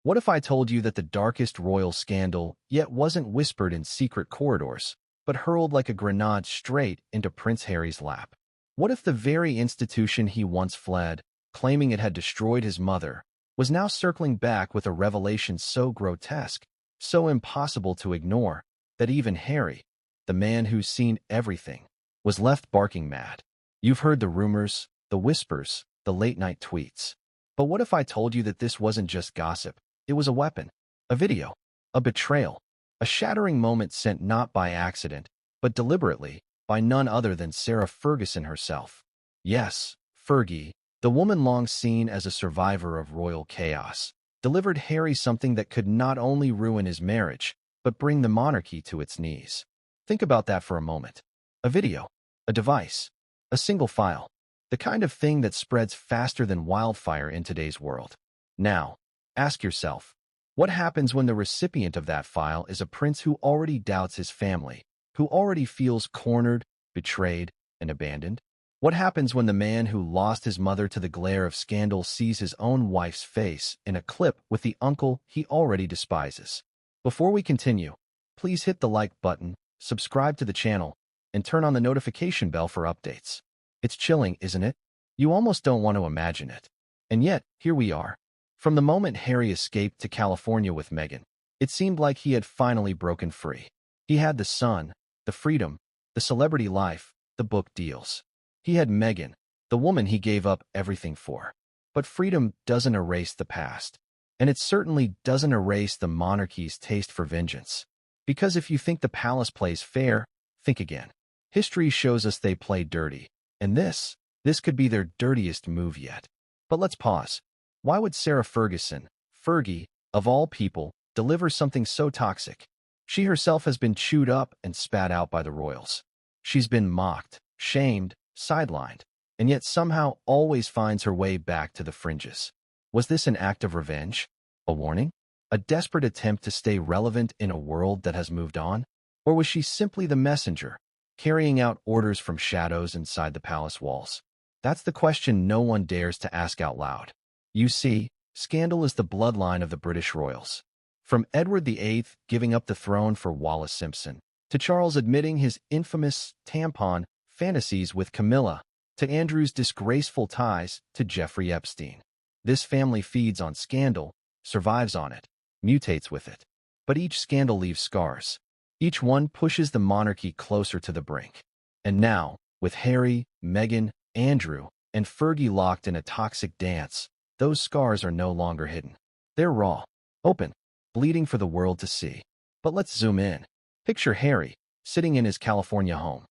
What if I told you that the darkest royal scandal yet wasn't whispered in secret corridors, but hurled like a grenade straight into Prince Harry's lap? What if the very institution he once fled, claiming it had destroyed his mother, was now circling back with a revelation so grotesque, so impossible to ignore, that even Harry, the man who's seen everything, was left barking mad? You've heard the rumors, the whispers, the late-night tweets. But what if I told you that this wasn't just gossip? It was a weapon, a video, a betrayal, a shattering moment sent not by accident, but deliberately, by none other than Sarah Ferguson herself. Yes, Fergie, the woman long seen as a survivor of royal chaos, delivered Harry something that could not only ruin his marriage, but bring the monarchy to its knees. Think about that for a moment. A video, a device, a single file, the kind of thing that spreads faster than wildfire in today's world. Now, ask yourself, what happens when the recipient of that file is a prince who already doubts his family, who already feels cornered, betrayed, and abandoned? What happens when the man who lost his mother to the glare of scandal sees his own wife's face in a clip with the uncle he already despises? Before we continue, please hit the like button, subscribe to the channel, and turn on the notification bell for updates. It's chilling, isn't it? You almost don't want to imagine it. And yet, here we are. From the moment Harry escaped to California with Meghan, it seemed like he had finally broken free. He had the sun, the freedom, the celebrity life, the book deals. He had Meghan, the woman he gave up everything for. But freedom doesn't erase the past. And it certainly doesn't erase the monarchy's taste for vengeance. Because if you think the palace plays fair, think again. History shows us they play dirty. And this could be their dirtiest move yet. But let's pause. Why would Sarah Ferguson, Fergie, of all people, deliver something so toxic? She herself has been chewed up and spat out by the royals. She's been mocked, shamed, sidelined, and yet somehow always finds her way back to the fringes. Was this an act of revenge? A warning? A desperate attempt to stay relevant in a world that has moved on? Or was she simply the messenger, carrying out orders from shadows inside the palace walls? That's the question no one dares to ask out loud. You see, scandal is the bloodline of the British royals. From Edward VIII giving up the throne for Wallis Simpson, to Charles admitting his infamous tampon fantasies with Camilla, to Andrew's disgraceful ties to Jeffrey Epstein. This family feeds on scandal, survives on it, mutates with it. But each scandal leaves scars. Each one pushes the monarchy closer to the brink. And now, with Harry, Meghan, Andrew, and Fergie locked in a toxic dance, those scars are no longer hidden. They're raw, open, bleeding for the world to see. But let's zoom in. Picture Harry, sitting in his California home.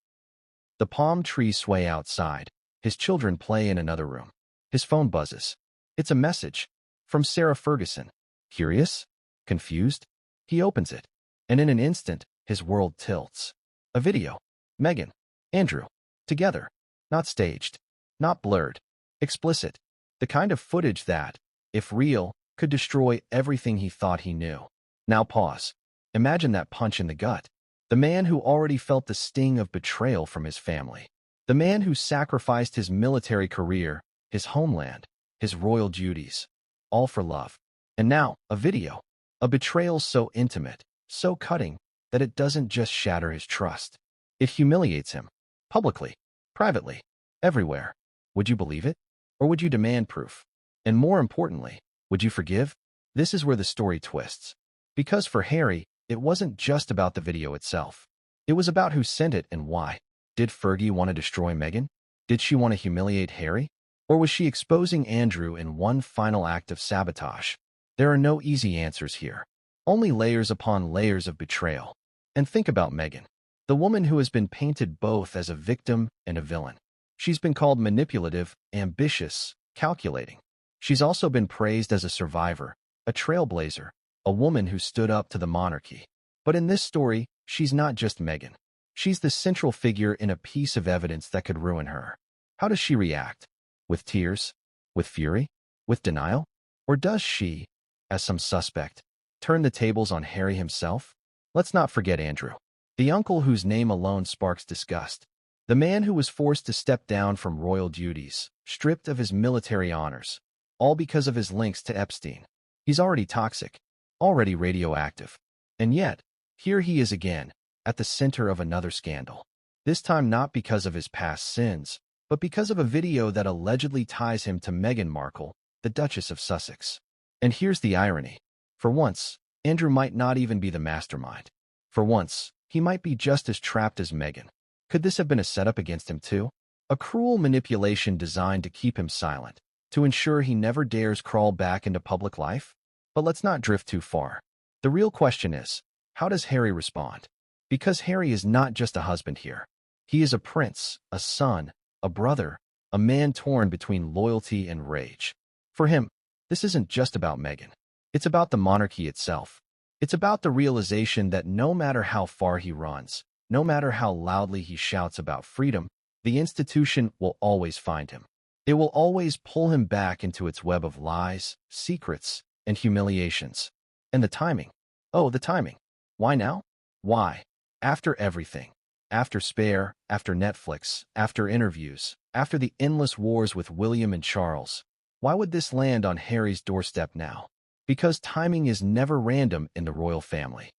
The palm trees sway outside. His children play in another room. His phone buzzes. It's a message from Sarah Ferguson. Curious? Confused? He opens it, and in an instant, his world tilts. A video. Meghan, Andrew, together. Not staged. Not blurred. Explicit. The kind of footage that, if real, could destroy everything he thought he knew. Now pause. Imagine that punch in the gut. The man who already felt the sting of betrayal from his family. The man who sacrificed his military career, his homeland, his royal duties, all for love. And now, a video. A betrayal so intimate, so cutting, that it doesn't just shatter his trust. It humiliates him. Publicly. Privately. Everywhere. Would you believe it? Or would you demand proof? And more importantly, would you forgive? This is where the story twists. Because for Harry, it wasn't just about the video itself. It was about who sent it and why. Did Fergie want to destroy Meghan? Did she want to humiliate Harry? Or was she exposing Andrew in one final act of sabotage? There are no easy answers here. Only layers upon layers of betrayal. And think about Meghan, the woman who has been painted both as a victim and a villain. She's been called manipulative, ambitious, calculating. She's also been praised as a survivor, a trailblazer, a woman who stood up to the monarchy. But in this story, she's not just Meghan. She's the central figure in a piece of evidence that could ruin her. How does she react? With tears? With fury? With denial? Or does she, as some suspect, turn the tables on Harry himself? Let's not forget Andrew, the uncle whose name alone sparks disgust. The man who was forced to step down from royal duties, stripped of his military honors, all because of his links to Epstein. He's already toxic, already radioactive. And yet, here he is again, at the center of another scandal. This time not because of his past sins, but because of a video that allegedly ties him to Meghan Markle, the Duchess of Sussex. And here's the irony. For once, Andrew might not even be the mastermind. For once, he might be just as trapped as Meghan. Could this have been a setup against him too? A cruel manipulation designed to keep him silent, to ensure he never dares crawl back into public life? But let's not drift too far. The real question is, how does Harry respond? Because Harry is not just a husband here. He is a prince, a son, a brother, a man torn between loyalty and rage. For him, this isn't just about Meghan. It's about the monarchy itself. It's about the realization that no matter how far he runs, no matter how loudly he shouts about freedom, the institution will always find him. It will always pull him back into its web of lies, secrets, and humiliations. And the timing. Oh, the timing. Why now? Why? After everything. After Spare, after Netflix, after interviews, after the endless wars with William and Charles. Why would this land on Harry's doorstep now? Because timing is never random in the royal family.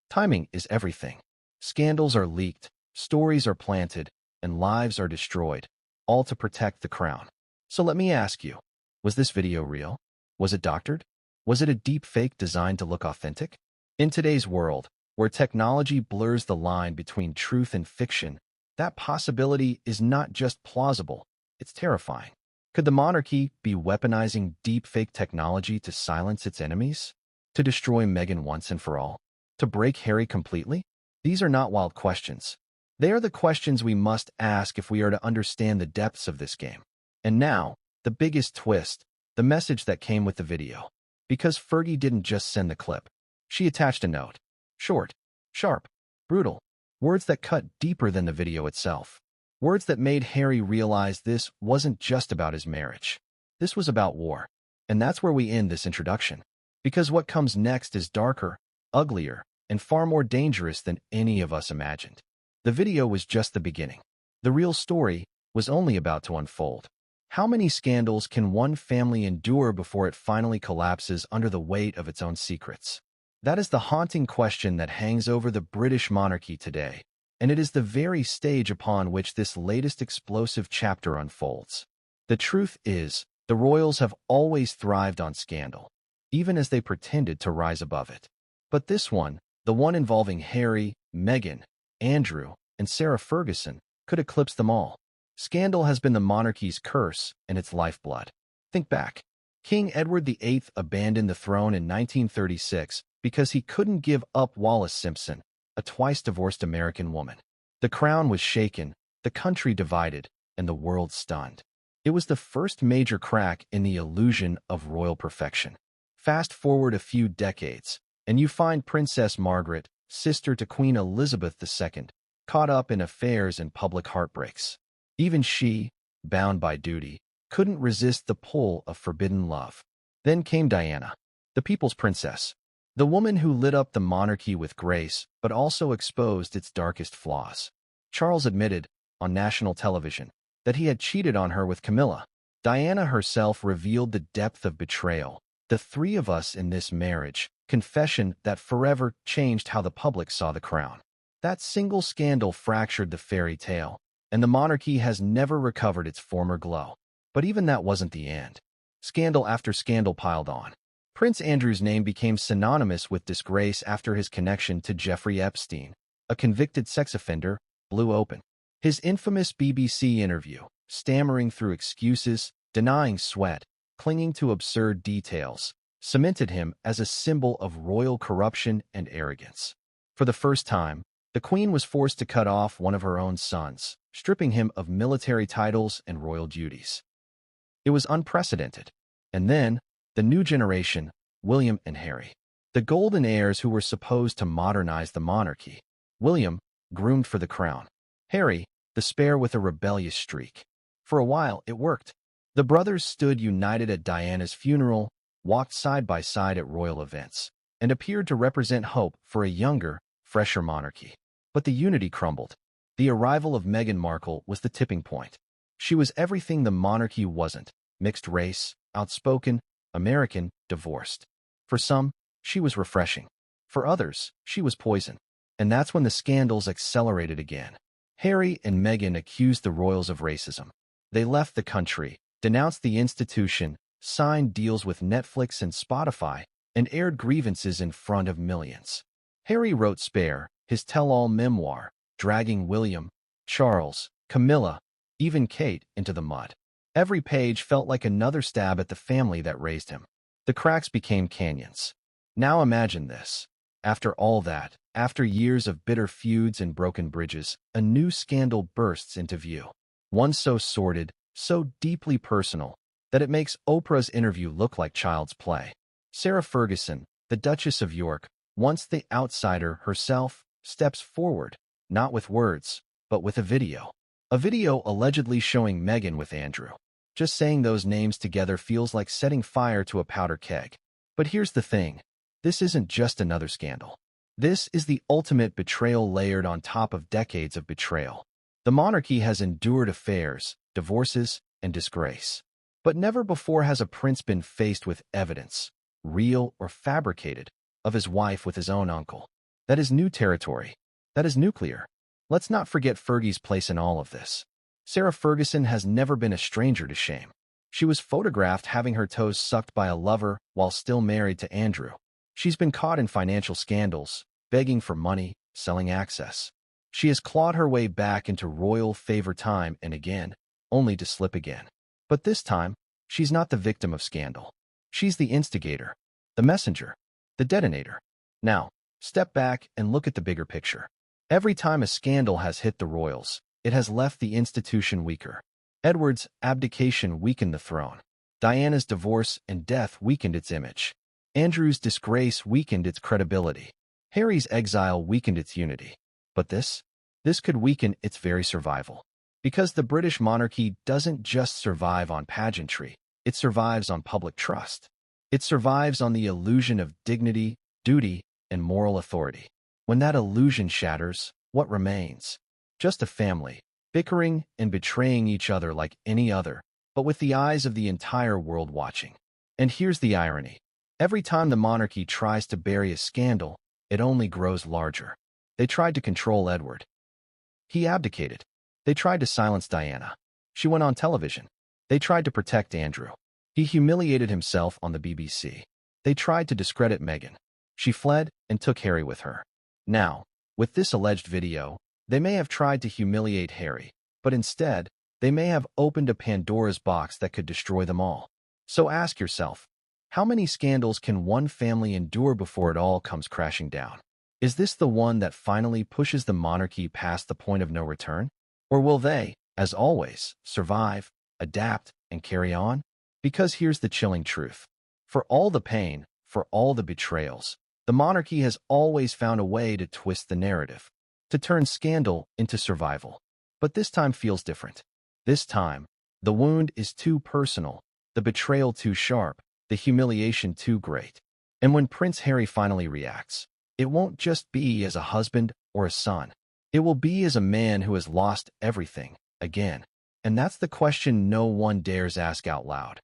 Timing is everything. Scandals are leaked, stories are planted, and lives are destroyed, all to protect the crown. So let me ask you, was this video real? Was it doctored? Was it a deep fake designed to look authentic? In today's world, where technology blurs the line between truth and fiction, that possibility is not just plausible, it's terrifying. Could the monarchy be weaponizing deepfake technology to silence its enemies? To destroy Meghan once and for all? To break Harry completely? These are not wild questions. They are the questions we must ask if we are to understand the depths of this game. And now, the biggest twist, the message that came with the video. Because Fergie didn't just send the clip. She attached a note. Short, sharp, brutal. Words that cut deeper than the video itself. Words that made Harry realize this wasn't just about his marriage. This was about war. And that's where we end this introduction. Because what comes next is darker, uglier, and far more dangerous than any of us imagined. The video was just the beginning. The real story was only about to unfold. How many scandals can one family endure before it finally collapses under the weight of its own secrets? That is the haunting question that hangs over the British monarchy today. And it is the very stage upon which this latest explosive chapter unfolds. The truth is, the royals have always thrived on scandal, even as they pretended to rise above it. But this one, the one involving Harry, Meghan, Andrew, and Sarah Ferguson, could eclipse them all. Scandal has been the monarchy's curse and its lifeblood. Think back. King Edward VIII abandoned the throne in 1936 because he couldn't give up Wallis Simpson, a twice-divorced American woman. The crown was shaken, the country divided, and the world stunned. It was the first major crack in the illusion of royal perfection. Fast forward a few decades, and you find Princess Margaret, sister to Queen Elizabeth II, caught up in affairs and public heartbreaks. Even she, bound by duty, couldn't resist the pull of forbidden love. Then came Diana, the people's princess, the woman who lit up the monarchy with grace, but also exposed its darkest flaws. Charles admitted, on national television, that he had cheated on her with Camilla. Diana herself revealed the depth of betrayal. The three of us in this marriage, confession that forever changed how the public saw the crown. That single scandal fractured the fairy tale, and the monarchy has never recovered its former glow. But even that wasn't the end. Scandal after scandal piled on. Prince Andrew's name became synonymous with disgrace after his connection to Jeffrey Epstein, a convicted sex offender, blew open. His infamous BBC interview, stammering through excuses, denying sweat, clinging to absurd details, cemented him as a symbol of royal corruption and arrogance. For the first time, the Queen was forced to cut off one of her own sons, stripping him of military titles and royal duties. It was unprecedented. And then, the new generation, William and Harry. The golden heirs who were supposed to modernize the monarchy. William, groomed for the crown. Harry, the spare with a rebellious streak. For a while, it worked. The brothers stood united at Diana's funeral, walked side by side at royal events, and appeared to represent hope for a younger, fresher monarchy. But the unity crumbled. The arrival of Meghan Markle was the tipping point. She was everything the monarchy wasn't: mixed race, outspoken, American, divorced. For some, she was refreshing. For others, she was poison. And that's when the scandals accelerated again. Harry and Meghan accused the royals of racism. They left the country, denounced the institution, signed deals with Netflix and Spotify, and aired grievances in front of millions. Harry wrote Spare, his tell-all memoir, dragging William, Charles, Camilla, even Kate into the mud. Every page felt like another stab at the family that raised him. The cracks became canyons. Now imagine this. After all that, after years of bitter feuds and broken bridges, a new scandal bursts into view. One so sordid, so deeply personal, that it makes Oprah's interview look like child's play. Sarah Ferguson, the Duchess of York, once the outsider herself, steps forward, not with words, but with a video. A video allegedly showing Meghan with Andrew. Just saying those names together feels like setting fire to a powder keg. But here's the thing. This isn't just another scandal. This is the ultimate betrayal layered on top of decades of betrayal. The monarchy has endured affairs, divorces, and disgrace. But never before has a prince been faced with evidence, real or fabricated, of his wife with his own uncle. That is new territory. That is nuclear. Let's not forget Fergie's place in all of this. Sarah Ferguson has never been a stranger to shame. She was photographed having her toes sucked by a lover while still married to Andrew. She's been caught in financial scandals, begging for money, selling access. She has clawed her way back into royal favor time and again, only to slip again. But this time, she's not the victim of scandal. She's the instigator, the messenger, the detonator. Now, step back and look at the bigger picture. Every time a scandal has hit the royals, it has left the institution weaker. Edward's abdication weakened the throne. Diana's divorce and death weakened its image. Andrew's disgrace weakened its credibility. Harry's exile weakened its unity. But this could weaken its very survival. Because the British monarchy doesn't just survive on pageantry, it survives on public trust. It survives on the illusion of dignity, duty, and moral authority. When that illusion shatters, what remains? Just a family, bickering and betraying each other like any other, but with the eyes of the entire world watching. And here's the irony. Every time the monarchy tries to bury a scandal, it only grows larger. They tried to control Edward. He abdicated. They tried to silence Diana. She went on television. They tried to protect Andrew. He humiliated himself on the BBC. They tried to discredit Meghan. She fled and took Harry with her. Now, with this alleged video, they may have tried to humiliate Harry, but instead, they may have opened a Pandora's box that could destroy them all. So ask yourself, how many scandals can one family endure before it all comes crashing down? Is this the one that finally pushes the monarchy past the point of no return? Or will they, as always, survive, adapt, and carry on? Because here's the chilling truth. For all the pain, for all the betrayals, the monarchy has always found a way to twist the narrative, to turn scandal into survival. But this time feels different. This time, the wound is too personal, the betrayal too sharp, the humiliation too great. And when Prince Harry finally reacts, it won't just be as a husband or a son. It will be as a man who has lost everything, again. And that's the question no one dares ask out loud.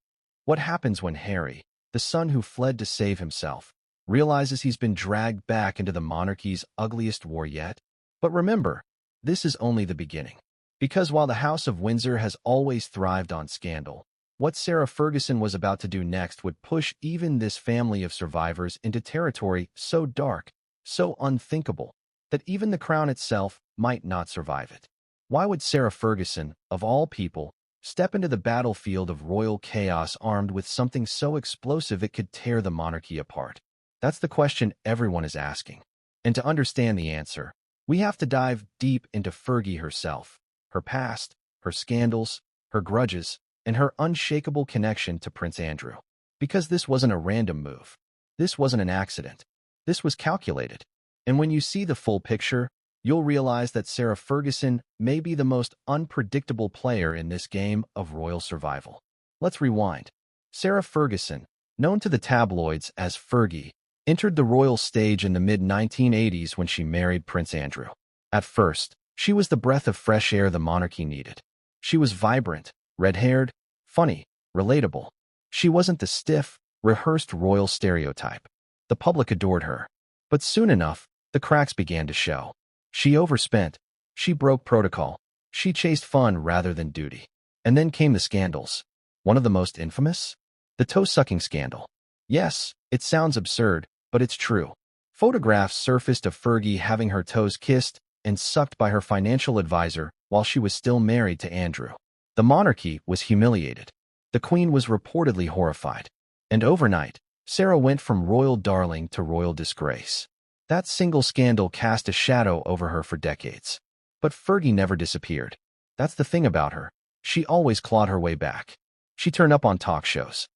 What happens when Harry, the son who fled to save himself, realizes he's been dragged back into the monarchy's ugliest war yet? But remember, this is only the beginning. Because while the House of Windsor has always thrived on scandal, what Sarah Ferguson was about to do next would push even this family of survivors into territory so dark, so unthinkable, that even the crown itself might not survive it. Why would Sarah Ferguson, of all people, step into the battlefield of royal chaos armed with something so explosive it could tear the monarchy apart? That's the question everyone is asking. And to understand the answer, we have to dive deep into Fergie herself, her past, her scandals, her grudges, and her unshakable connection to Prince Andrew. Because this wasn't a random move. This wasn't an accident. This was calculated. And when you see the full picture, you'll realize that Sarah Ferguson may be the most unpredictable player in this game of royal survival. Let's rewind. Sarah Ferguson, known to the tabloids as Fergie, entered the royal stage in the mid-1980s when she married Prince Andrew. At first, she was the breath of fresh air the monarchy needed. She was vibrant, red-haired, funny, relatable. She wasn't the stiff, rehearsed royal stereotype. The public adored her. But soon enough, the cracks began to show. She overspent. She broke protocol. She chased fun rather than duty. And then came the scandals. One of the most infamous? The toe-sucking scandal. Yes, it sounds absurd, but it's true. Photographs surfaced of Fergie having her toes kissed and sucked by her financial advisor while she was still married to Andrew. The monarchy was humiliated. The Queen was reportedly horrified. And overnight, Sarah went from royal darling to royal disgrace. That single scandal cast a shadow over her for decades. But Fergie never disappeared. That's the thing about her. She always clawed her way back. She turned up on talk shows.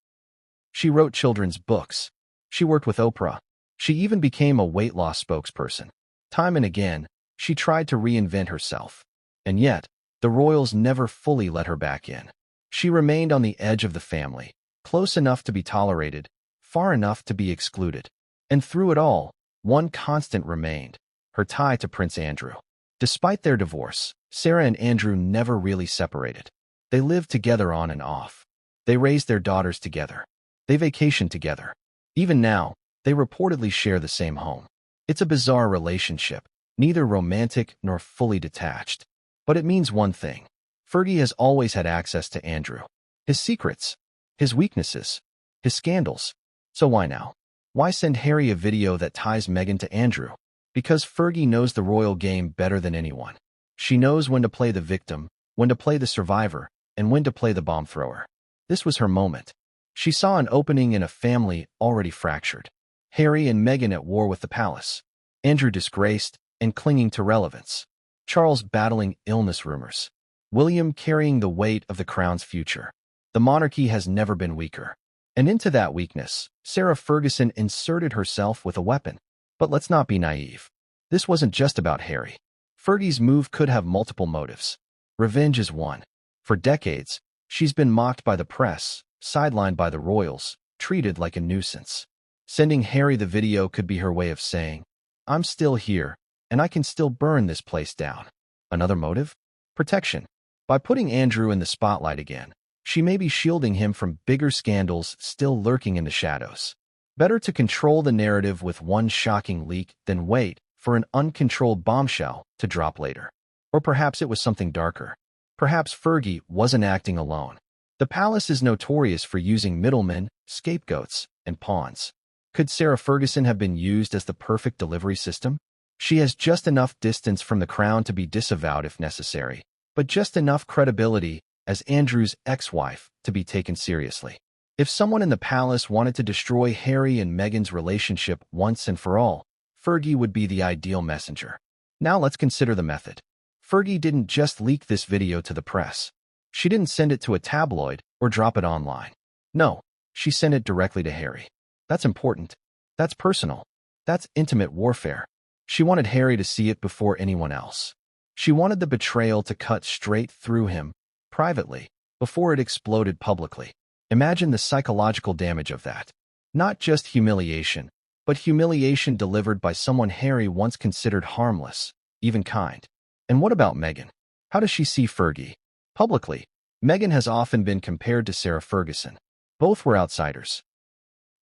She wrote children's books. She worked with Oprah. She even became a weight loss spokesperson. Time and again, she tried to reinvent herself. And yet, the royals never fully let her back in. She remained on the edge of the family, close enough to be tolerated, far enough to be excluded. And through it all, one constant remained, her tie to Prince Andrew. Despite their divorce, Sarah and Andrew never really separated. They lived together on and off. They raised their daughters together. They vacationed together. Even now, they reportedly share the same home. It's a bizarre relationship, neither romantic nor fully detached. But it means one thing. Fergie has always had access to Andrew. His secrets, his weaknesses, his scandals. So why now? Why send Harry a video that ties Meghan to Andrew? Because Fergie knows the royal game better than anyone. She knows when to play the victim, when to play the survivor, and when to play the bomb thrower. This was her moment. She saw an opening in a family already fractured. Harry and Meghan at war with the palace. Andrew disgraced and clinging to relevance. Charles battling illness rumors. William carrying the weight of the crown's future. The monarchy has never been weaker. And into that weakness, Sarah Ferguson inserted herself with a weapon. But let's not be naive. This wasn't just about Harry. Fergie's move could have multiple motives. Revenge is one. For decades, she's been mocked by the press, sidelined by the royals, treated like a nuisance. Sending Harry the video could be her way of saying, I'm still here, and I can still burn this place down. Another motive? Protection. By putting Andrew in the spotlight again, she may be shielding him from bigger scandals still lurking in the shadows. Better to control the narrative with one shocking leak than wait for an uncontrolled bombshell to drop later. Or perhaps it was something darker. Perhaps Fergie wasn't acting alone. The palace is notorious for using middlemen, scapegoats, and pawns. Could Sarah Ferguson have been used as the perfect delivery system? She has just enough distance from the crown to be disavowed if necessary, but just enough credibility as Andrew's ex-wife to be taken seriously. If someone in the palace wanted to destroy Harry and Meghan's relationship once and for all, Fergie would be the ideal messenger. Now let's consider the method. Fergie didn't just leak this video to the press. She didn't send it to a tabloid or drop it online. No, she sent it directly to Harry. That's important. That's personal. That's intimate warfare. She wanted Harry to see it before anyone else. She wanted the betrayal to cut straight through him, privately, before it exploded publicly. Imagine the psychological damage of that. Not just humiliation, but humiliation delivered by someone Harry once considered harmless, even kind. And what about Meghan? How does she see Fergie? Publicly, Meghan has often been compared to Sarah Ferguson. Both were outsiders.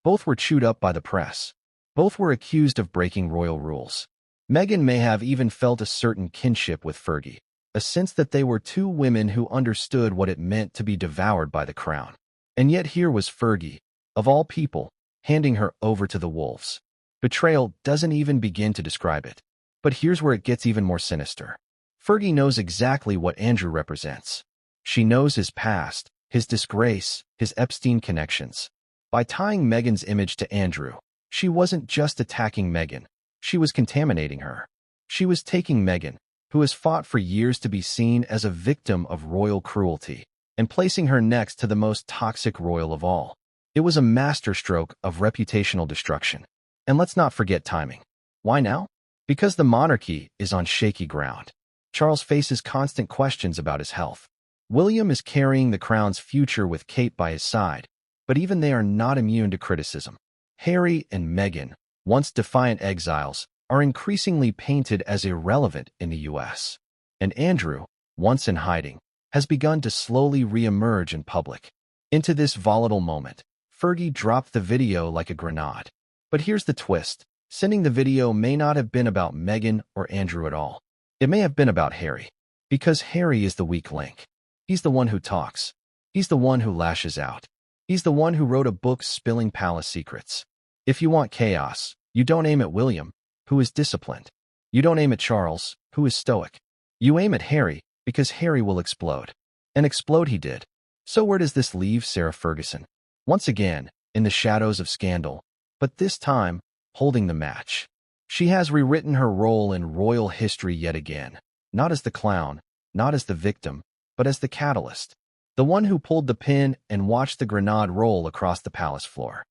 Both were chewed up by the press. Both were accused of breaking royal rules. Meghan may have even felt a certain kinship with Fergie, a sense that they were two women who understood what it meant to be devoured by the crown. And yet here was Fergie, of all people, handing her over to the wolves. Betrayal doesn't even begin to describe it. But here's where it gets even more sinister. Fergie knows exactly what Andrew represents. She knows his past, his disgrace, his Epstein connections. By tying Meghan's image to Andrew, she wasn't just attacking Meghan. She was contaminating her. She was taking Meghan, who has fought for years to be seen as a victim of royal cruelty, and placing her next to the most toxic royal of all. It was a masterstroke of reputational destruction. And let's not forget timing. Why now? Because the monarchy is on shaky ground. Charles faces constant questions about his health. William is carrying the crown's future with Kate by his side, but even they are not immune to criticism. Harry and Meghan, once defiant exiles, are increasingly painted as irrelevant in the U.S. And Andrew, once in hiding, has begun to slowly re-emerge in public. Into this volatile moment, Fergie dropped the video like a grenade. But here's the twist. Sending the video may not have been about Meghan or Andrew at all. It may have been about Harry. Because Harry is the weak link. He's the one who talks. He's the one who lashes out. He's the one who wrote a book spilling palace secrets. If you want chaos, you don't aim at William, who is disciplined. You don't aim at Charles, who is stoic. You aim at Harry, because Harry will explode. And explode he did. So where does this leave Sarah Ferguson? Once again, in the shadows of scandal, but this time, holding the match. She has rewritten her role in royal history yet again, not as the clown, not as the victim, but as the catalyst, the one who pulled the pin and watched the grenade roll across the palace floor.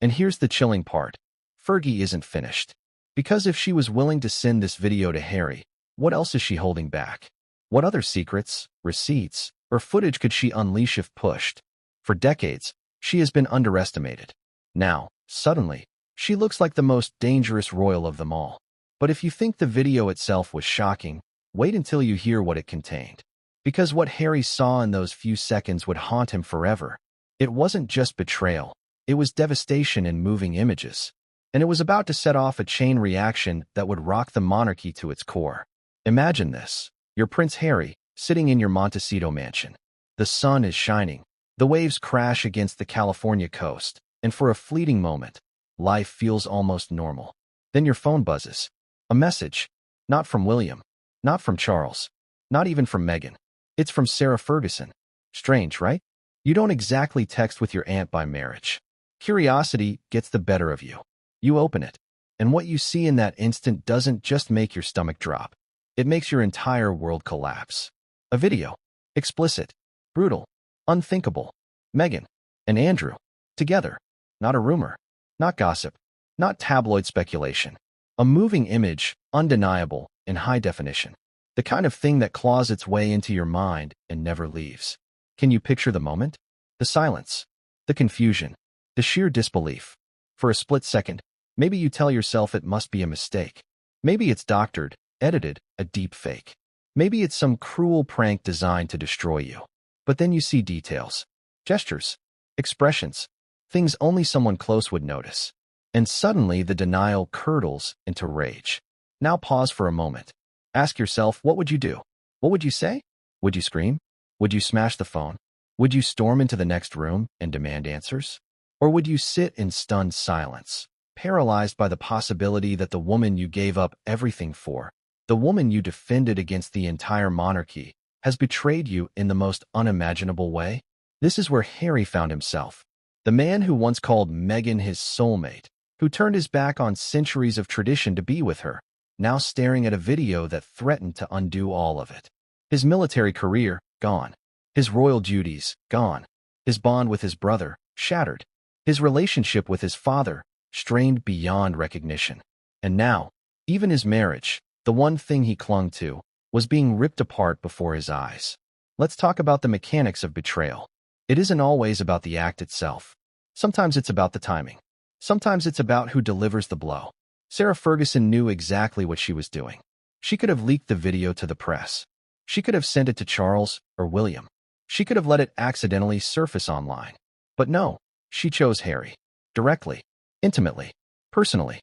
And here's the chilling part. Fergie isn't finished. Because if she was willing to send this video to Harry, what else is she holding back? What other secrets, receipts, or footage could she unleash if pushed? For decades, she has been underestimated. Now, suddenly, she looks like the most dangerous royal of them all. But if you think the video itself was shocking, wait until you hear what it contained. Because what Harry saw in those few seconds would haunt him forever. It wasn't just betrayal. It was devastation in moving images. And it was about to set off a chain reaction that would rock the monarchy to its core. Imagine this. You're Prince Harry, sitting in your Montecito mansion. The sun is shining. The waves crash against the California coast. And for a fleeting moment, life feels almost normal. Then your phone buzzes. A message. Not from William. Not from Charles. Not even from Meghan. It's from Sarah Ferguson. Strange, right? You don't exactly text with your aunt by marriage. Curiosity gets the better of you. You open it. And what you see in that instant doesn't just make your stomach drop. It makes your entire world collapse. A video. Explicit. Brutal. Unthinkable. Meghan and Andrew. Together. Not a rumor. Not gossip. Not tabloid speculation. A moving image, undeniable, in high definition. The kind of thing that claws its way into your mind and never leaves. Can you picture the moment? The silence. The confusion. The sheer disbelief. For a split second, maybe you tell yourself it must be a mistake. Maybe it's doctored, edited, a deep fake. Maybe it's some cruel prank designed to destroy you. But then you see details. Gestures. Expressions. Things only someone close would notice. And suddenly the denial curdles into rage. Now pause for a moment. Ask yourself, what would you do? What would you say? Would you scream? Would you smash the phone? Would you storm into the next room and demand answers? Or would you sit in stunned silence, paralyzed by the possibility that the woman you gave up everything for, the woman you defended against the entire monarchy, has betrayed you in the most unimaginable way? This is where Harry found himself. The man who once called Meghan his soulmate, who turned his back on centuries of tradition to be with her, now staring at a video that threatened to undo all of it. His military career, gone. His royal duties, gone. His bond with his brother, shattered. His relationship with his father, strained beyond recognition. And now, even his marriage, the one thing he clung to, was being ripped apart before his eyes. Let's talk about the mechanics of betrayal. It isn't always about the act itself. Sometimes it's about the timing. Sometimes it's about who delivers the blow. Sarah Ferguson knew exactly what she was doing. She could have leaked the video to the press. She could have sent it to Charles or William. She could have let it accidentally surface online. But no, she chose Harry. Directly, intimately, personally.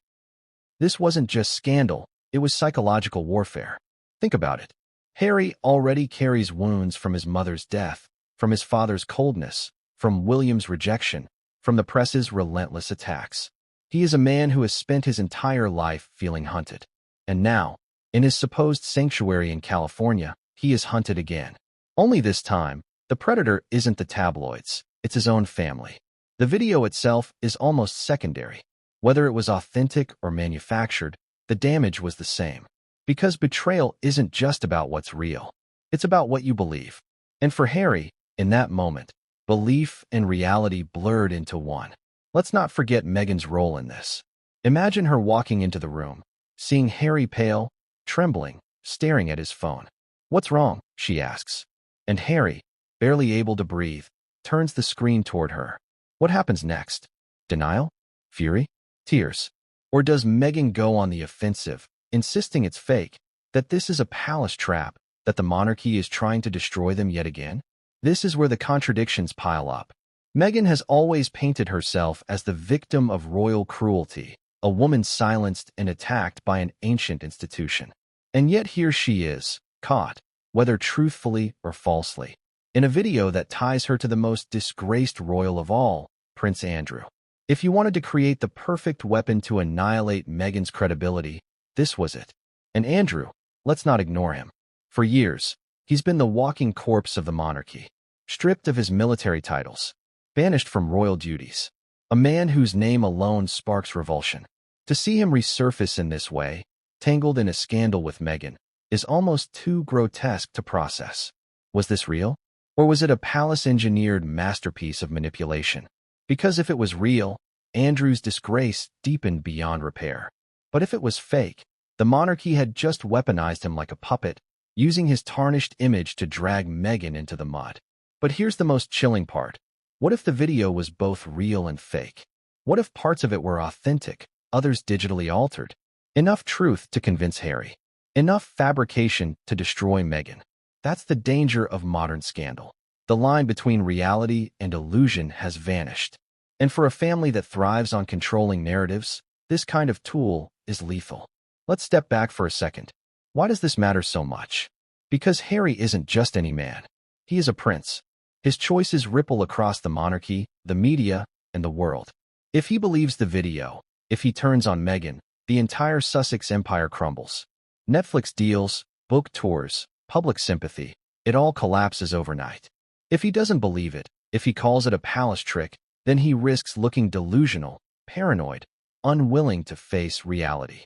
This wasn't just scandal, it was psychological warfare. Think about it. Harry already carries wounds from his mother's death, from his father's coldness, from William's rejection, from the press's relentless attacks. He is a man who has spent his entire life feeling hunted. And now, in his supposed sanctuary in California, he is hunted again. Only this time, the predator isn't the tabloids, it's his own family. The video itself is almost secondary. Whether it was authentic or manufactured, the damage was the same. Because betrayal isn't just about what's real. It's about what you believe. And for Harry, in that moment, belief and reality blurred into one. Let's not forget Meghan's role in this. Imagine her walking into the room, seeing Harry pale, trembling, staring at his phone. "What's wrong?" she asks. And Harry, barely able to breathe, turns the screen toward her. What happens next? Denial? Fury? Tears? Or does Meghan go on the offensive, insisting it's fake, that this is a palace trap, that the monarchy is trying to destroy them yet again? This is where the contradictions pile up. Meghan has always painted herself as the victim of royal cruelty, a woman silenced and attacked by an ancient institution. And yet here she is, caught, whether truthfully or falsely, in a video that ties her to the most disgraced royal of all, Prince Andrew. If you wanted to create the perfect weapon to annihilate Meghan's credibility, this was it. And Andrew, let's not ignore him. For years, he's been the walking corpse of the monarchy, stripped of his military titles, banished from royal duties, a man whose name alone sparks revulsion. To see him resurface in this way, tangled in a scandal with Meghan, is almost too grotesque to process. Was this real? Or was it a palace-engineered masterpiece of manipulation? Because if it was real, Andrew's disgrace deepened beyond repair. But if it was fake, the monarchy had just weaponized him like a puppet, using his tarnished image to drag Meghan into the mud. But here's the most chilling part. What if the video was both real and fake? What if parts of it were authentic, others digitally altered? Enough truth to convince Harry. Enough fabrication to destroy Meghan. That's the danger of modern scandal. The line between reality and illusion has vanished. And for a family that thrives on controlling narratives, this kind of tool is lethal. Let's step back for a second. Why does this matter so much? Because Harry isn't just any man. He is a prince. His choices ripple across the monarchy, the media, and the world. If he believes the video, if he turns on Meghan, the entire Sussex empire crumbles. Netflix deals, book tours, public sympathy, it all collapses overnight. If he doesn't believe it, if he calls it a palace trick, then he risks looking delusional, paranoid, unwilling to face reality.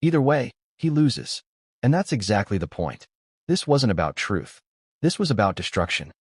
Either way, he loses. And that's exactly the point. This wasn't about truth. This was about destruction.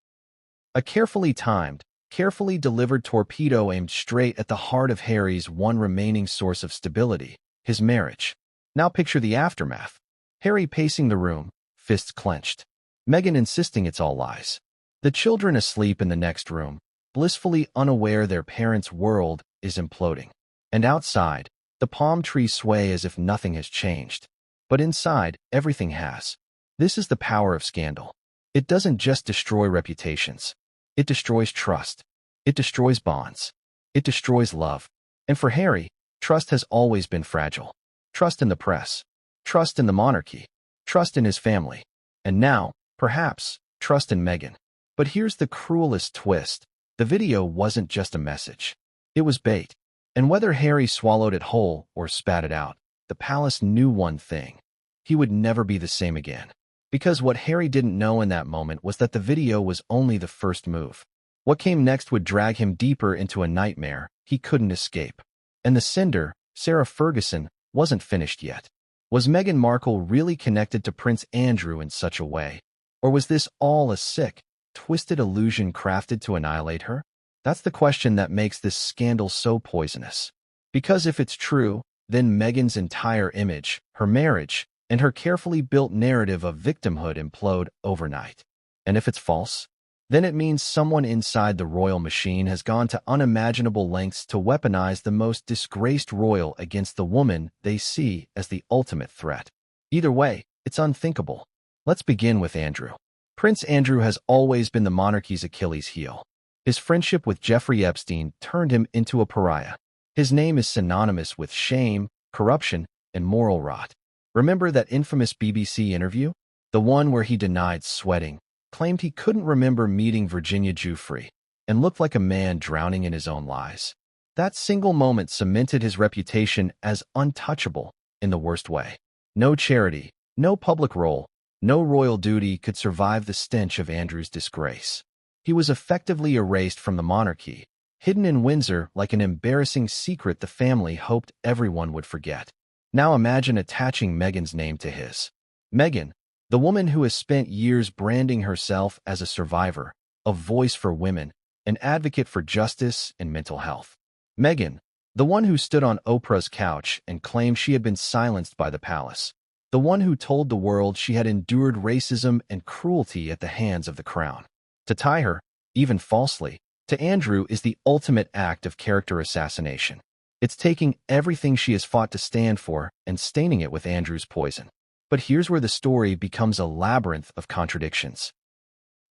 A carefully timed, carefully delivered torpedo aimed straight at the heart of Harry's one remaining source of stability, his marriage. Now picture the aftermath. Harry pacing the room, fists clenched. Meghan insisting it's all lies. The children asleep in the next room, blissfully unaware their parents' world is imploding. And outside, the palm trees sway as if nothing has changed. But inside, everything has. This is the power of scandal. It doesn't just destroy reputations. It destroys trust. It destroys bonds. It destroys love. And for Harry, trust has always been fragile. Trust in the press. Trust in the monarchy. Trust in his family. And now, perhaps, trust in Meghan. But here's the cruelest twist. The video wasn't just a message. It was bait. And whether Harry swallowed it whole or spat it out, the palace knew one thing. He would never be the same again. Because what Harry didn't know in that moment was that the video was only the first move. What came next would drag him deeper into a nightmare he couldn't escape. And the cinder, Sarah Ferguson, wasn't finished yet. Was Meghan Markle really connected to Prince Andrew in such a way? Or was this all a sick, twisted illusion crafted to annihilate her? That's the question that makes this scandal so poisonous. Because if it's true, then Meghan's entire image, her marriage, and her carefully built narrative of victimhood implode overnight. And if it's false, then it means someone inside the royal machine has gone to unimaginable lengths to weaponize the most disgraced royal against the woman they see as the ultimate threat. Either way, it's unthinkable. Let's begin with Andrew. Prince Andrew has always been the monarchy's Achilles heel. His friendship with Jeffrey Epstein turned him into a pariah. His name is synonymous with shame, corruption, and moral rot. Remember that infamous BBC interview? The one where he denied sweating, claimed he couldn't remember meeting Virginia Giuffre, and looked like a man drowning in his own lies. That single moment cemented his reputation as untouchable in the worst way. No charity, no public role, no royal duty could survive the stench of Andrew's disgrace. He was effectively erased from the monarchy, hidden in Windsor like an embarrassing secret the family hoped everyone would forget. Now imagine attaching Meghan's name to his. Meghan, the woman who has spent years branding herself as a survivor, a voice for women, an advocate for justice and mental health. Meghan, the one who stood on Oprah's couch and claimed she had been silenced by the palace. The one who told the world she had endured racism and cruelty at the hands of the crown. To tie her, even falsely, to Andrew is the ultimate act of character assassination. It's taking everything she has fought to stand for and staining it with Andrew's poison. But here's where the story becomes a labyrinth of contradictions.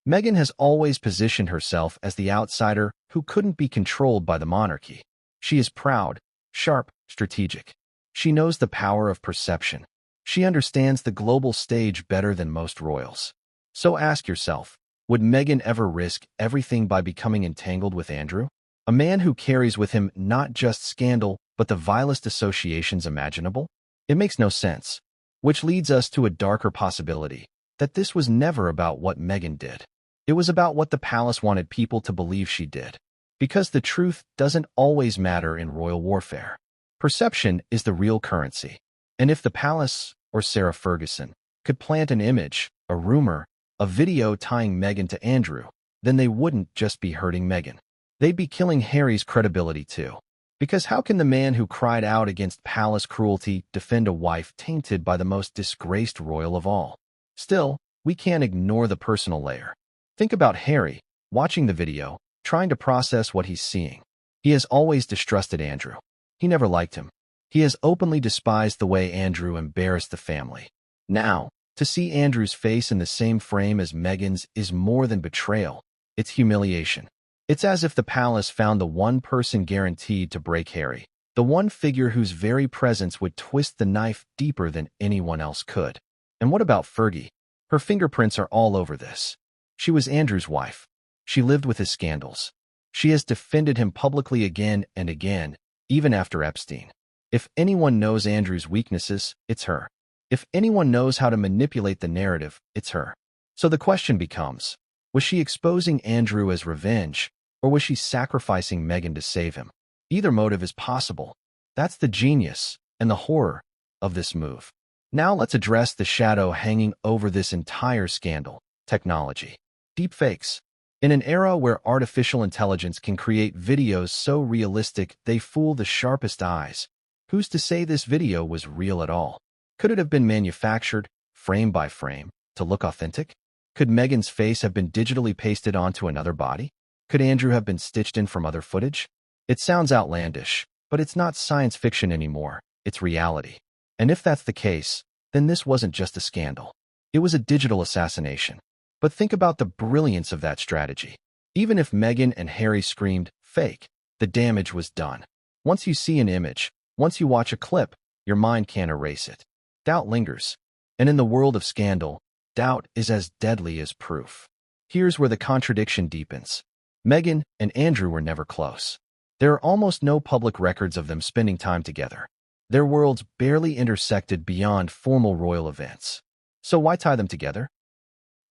Meghan has always positioned herself as the outsider who couldn't be controlled by the monarchy. She is proud, sharp, strategic. She knows the power of perception. She understands the global stage better than most royals. So ask yourself, would Meghan ever risk everything by becoming entangled with Andrew? A man who carries with him not just scandal, but the vilest associations imaginable? It makes no sense. Which leads us to a darker possibility, that this was never about what Meghan did. It was about what the palace wanted people to believe she did. Because the truth doesn't always matter in royal warfare. Perception is the real currency. And if the palace, or Sarah Ferguson, could plant an image, a rumor, a video tying Meghan to Andrew, then they wouldn't just be hurting Meghan. They'd be killing Harry's credibility too. Because how can the man who cried out against palace cruelty defend a wife tainted by the most disgraced royal of all? Still, we can't ignore the personal layer. Think about Harry, watching the video, trying to process what he's seeing. He has always distrusted Andrew. He never liked him. He has openly despised the way Andrew embarrassed the family. Now, to see Andrew's face in the same frame as Meghan's is more than betrayal. It's humiliation. It's as if the palace found the one person guaranteed to break Harry, the one figure whose very presence would twist the knife deeper than anyone else could. And what about Fergie? Her fingerprints are all over this. She was Andrew's wife. She lived with his scandals. She has defended him publicly again and again, even after Epstein. If anyone knows Andrew's weaknesses, it's her. If anyone knows how to manipulate the narrative, it's her. So the question becomes, was she exposing Andrew as revenge, or was she sacrificing Meghan to save him? Either motive is possible. That's the genius and the horror of this move. Now let's address the shadow hanging over this entire scandal: technology. Deepfakes. In an era where artificial intelligence can create videos so realistic they fool the sharpest eyes, who's to say this video was real at all? Could it have been manufactured, frame by frame, to look authentic? Could Meghan's face have been digitally pasted onto another body? Could Andrew have been stitched in from other footage? It sounds outlandish, but it's not science fiction anymore, it's reality. And if that's the case, then this wasn't just a scandal. It was a digital assassination. But think about the brilliance of that strategy. Even if Meghan and Harry screamed, "fake," the damage was done. Once you see an image, once you watch a clip, your mind can't erase it. Doubt lingers. And in the world of scandal, doubt is as deadly as proof. Here's where the contradiction deepens. Meghan and Andrew were never close. There are almost no public records of them spending time together. Their worlds barely intersected beyond formal royal events. So why tie them together?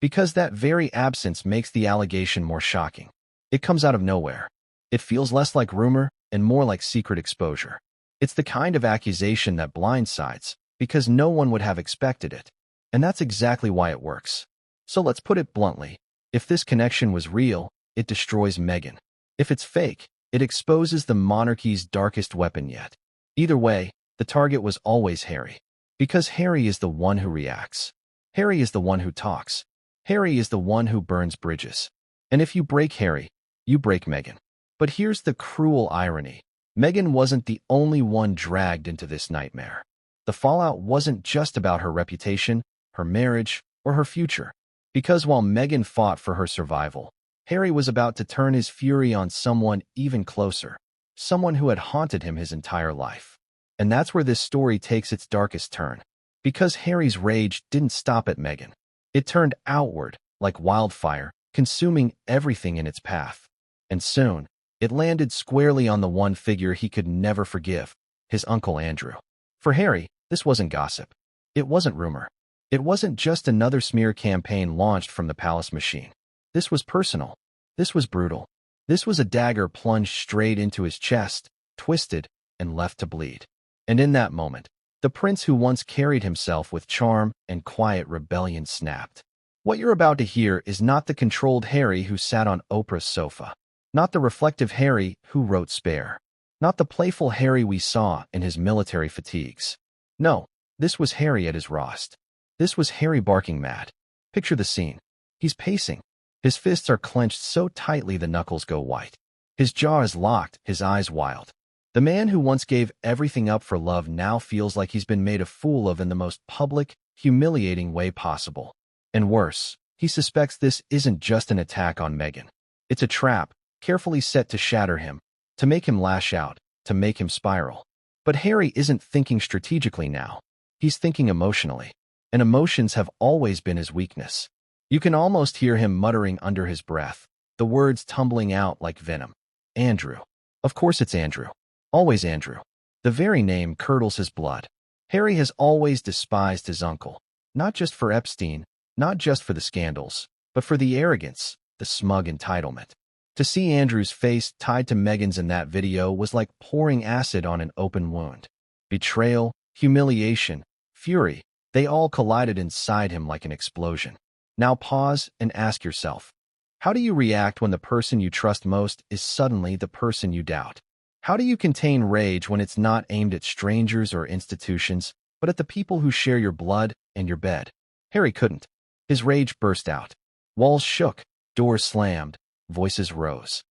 Because that very absence makes the allegation more shocking. It comes out of nowhere. It feels less like rumor and more like secret exposure. It's the kind of accusation that blindsides, because no one would have expected it. And that's exactly why it works. So let's put it bluntly. If this connection was real, it destroys Meghan. If it's fake, it exposes the monarchy's darkest weapon yet. Either way, the target was always Harry. Because Harry is the one who reacts. Harry is the one who talks. Harry is the one who burns bridges. And if you break Harry, you break Meghan. But here's the cruel irony. Meghan wasn't the only one dragged into this nightmare. The fallout wasn't just about her reputation, her marriage, or her future. Because while Meghan fought for her survival, Harry was about to turn his fury on someone even closer, someone who had haunted him his entire life. And that's where this story takes its darkest turn. Because Harry's rage didn't stop at Meghan. It turned outward, like wildfire, consuming everything in its path. And soon, it landed squarely on the one figure he could never forgive, his uncle Andrew. For Harry, this wasn't gossip. It wasn't rumor. It wasn't just another smear campaign launched from the palace machine. This was personal. This was brutal. This was a dagger plunged straight into his chest, twisted, and left to bleed. And in that moment, the prince who once carried himself with charm and quiet rebellion snapped. What you're about to hear is not the controlled Harry who sat on Oprah's sofa. Not the reflective Harry who wrote Spare. Not the playful Harry we saw in his military fatigues. No, this was Harry at his rawest. This was Harry barking mad. Picture the scene. He's pacing. His fists are clenched so tightly the knuckles go white. His jaw is locked, his eyes wild. The man who once gave everything up for love now feels like he's been made a fool of in the most public, humiliating way possible. And worse, He suspects this isn't just an attack on Meghan. It's a trap, carefully set to shatter him, to make him lash out, to make him spiral. But Harry isn't thinking strategically now. He's thinking emotionally. And emotions have always been his weakness. You can almost hear him muttering under his breath, the words tumbling out like venom. Andrew. Of course it's Andrew. Always Andrew. The very name curdles his blood. Harry has always despised his uncle, not just for Epstein, not just for the scandals, but for the arrogance, the smug entitlement. To see Andrew's face tied to Meghan's in that video was like pouring acid on an open wound. Betrayal, humiliation, fury, they all collided inside him like an explosion. Now pause and ask yourself, how do you react when the person you trust most is suddenly the person you doubt? How do you contain rage when it's not aimed at strangers or institutions, but at the people who share your blood and your bed? Harry couldn't. His rage burst out. Walls shook, doors slammed, voices rose.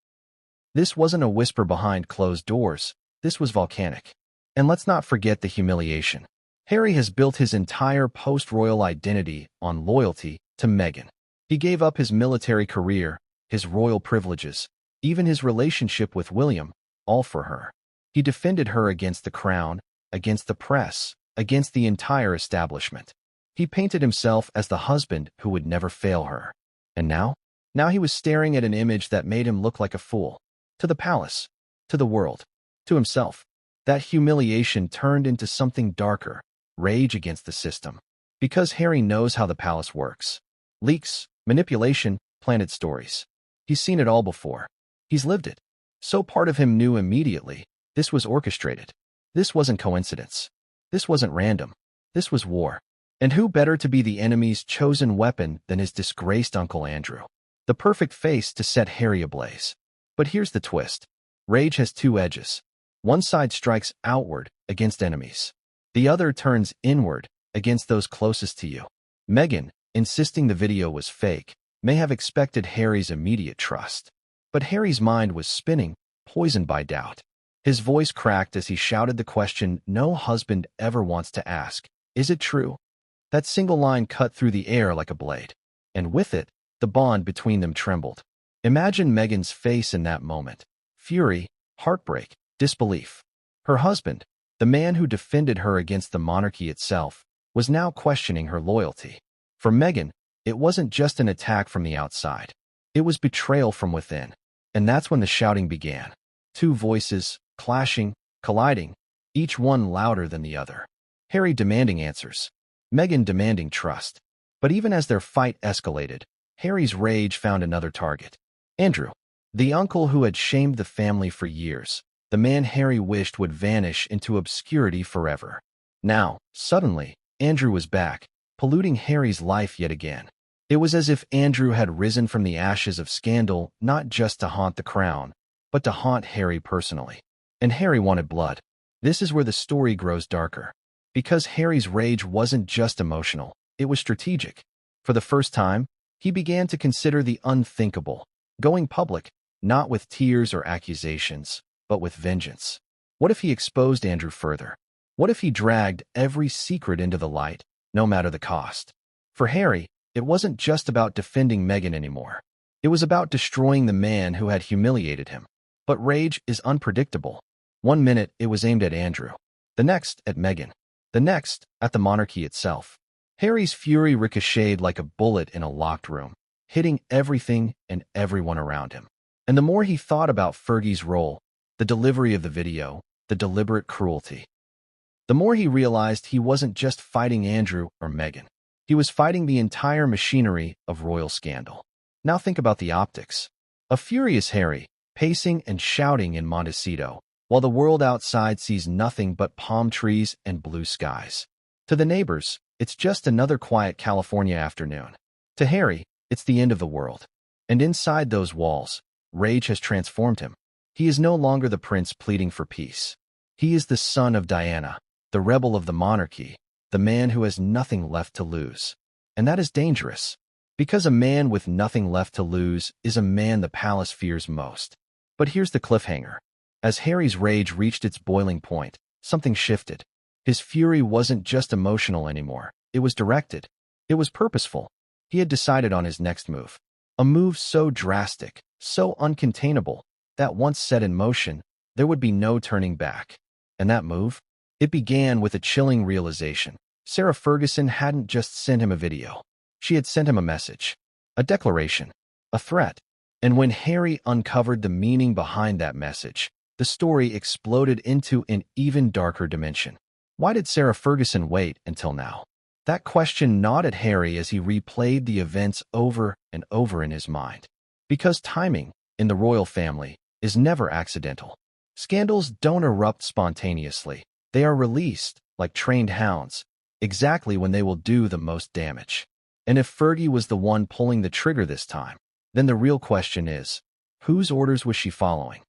This wasn't a whisper behind closed doors. This was volcanic. And let's not forget the humiliation. Harry has built his entire post-royal identity on loyalty to Meghan. He gave up his military career, his royal privileges, even his relationship with William, all for her. He defended her against the crown, against the press, against the entire establishment. He painted himself as the husband who would never fail her. And now? Now he was staring at an image that made him look like a fool. To the palace, to the world, to himself. That humiliation turned into something darker, rage against the system. Because Harry knows how the palace works. Leaks, manipulation, planted stories. He's seen it all before. He's lived it. So part of him knew immediately, this was orchestrated. This wasn't coincidence. This wasn't random. This was war. And who better to be the enemy's chosen weapon than his disgraced Uncle Andrew? The perfect face to set Harry ablaze. But here's the twist. Rage has two edges. One side strikes outward, against enemies. The other turns inward, against those closest to you. Meghan, insisting the video was fake, may have expected Harry's immediate trust. But Harry's mind was spinning, poisoned by doubt. His voice cracked as he shouted the question no husband ever wants to ask. Is it true? That single line cut through the air like a blade. And with it, the bond between them trembled. Imagine Meghan's face in that moment. Fury, heartbreak, disbelief. Her husband, the man who defended her against the monarchy itself, was now questioning her loyalty. For Meghan, it wasn't just an attack from the outside. It was betrayal from within. And that's when the shouting began. Two voices, clashing, colliding, each one louder than the other. Harry demanding answers. Meghan demanding trust. But even as their fight escalated, Harry's rage found another target. Andrew, the uncle who had shamed the family for years, the man Harry wished would vanish into obscurity forever. Now, suddenly, Andrew was back, polluting Harry's life yet again. It was as if Andrew had risen from the ashes of scandal not just to haunt the crown, but to haunt Harry personally. And Harry wanted blood. This is where the story grows darker. Because Harry's rage wasn't just emotional, it was strategic. For the first time, he began to consider the unthinkable, going public, not with tears or accusations, but with vengeance. What if he exposed Andrew further? What if he dragged every secret into the light, no matter the cost? For Harry, it wasn't just about defending Meghan anymore. It was about destroying the man who had humiliated him. But rage is unpredictable. One minute it was aimed at Andrew, the next at Meghan, the next at the monarchy itself. Harry's fury ricocheted like a bullet in a locked room, hitting everything and everyone around him. And the more he thought about Fergie's role, the delivery of the video, the deliberate cruelty, the more he realized he wasn't just fighting Andrew or Meghan. He was fighting the entire machinery of royal scandal. Now think about the optics. A furious Harry, pacing and shouting in Montecito, while the world outside sees nothing but palm trees and blue skies. To the neighbors, it's just another quiet California afternoon. To Harry, it's the end of the world. And inside those walls, rage has transformed him. He is no longer the prince pleading for peace. He is the son of Diana, the rebel of the monarchy, the man who has nothing left to lose. And that is dangerous. Because a man with nothing left to lose is a man the palace fears most. But here's the cliffhanger. As Harry's rage reached its boiling point, something shifted. His fury wasn't just emotional anymore. It was directed. It was purposeful. He had decided on his next move. A move so drastic, so uncontainable, that once set in motion, there would be no turning back. And that move? It began with a chilling realization. Sarah Ferguson hadn't just sent him a video. She had sent him a message, a declaration, a threat. And when Harry uncovered the meaning behind that message, the story exploded into an even darker dimension. Why did Sarah Ferguson wait until now? That question gnawed at Harry as he replayed the events over and over in his mind. Because timing, in the royal family, is never accidental. Scandals don't erupt spontaneously. They are released, like trained hounds, exactly when they will do the most damage. And if Fergie was the one pulling the trigger this time, then the real question is, whose orders was she following?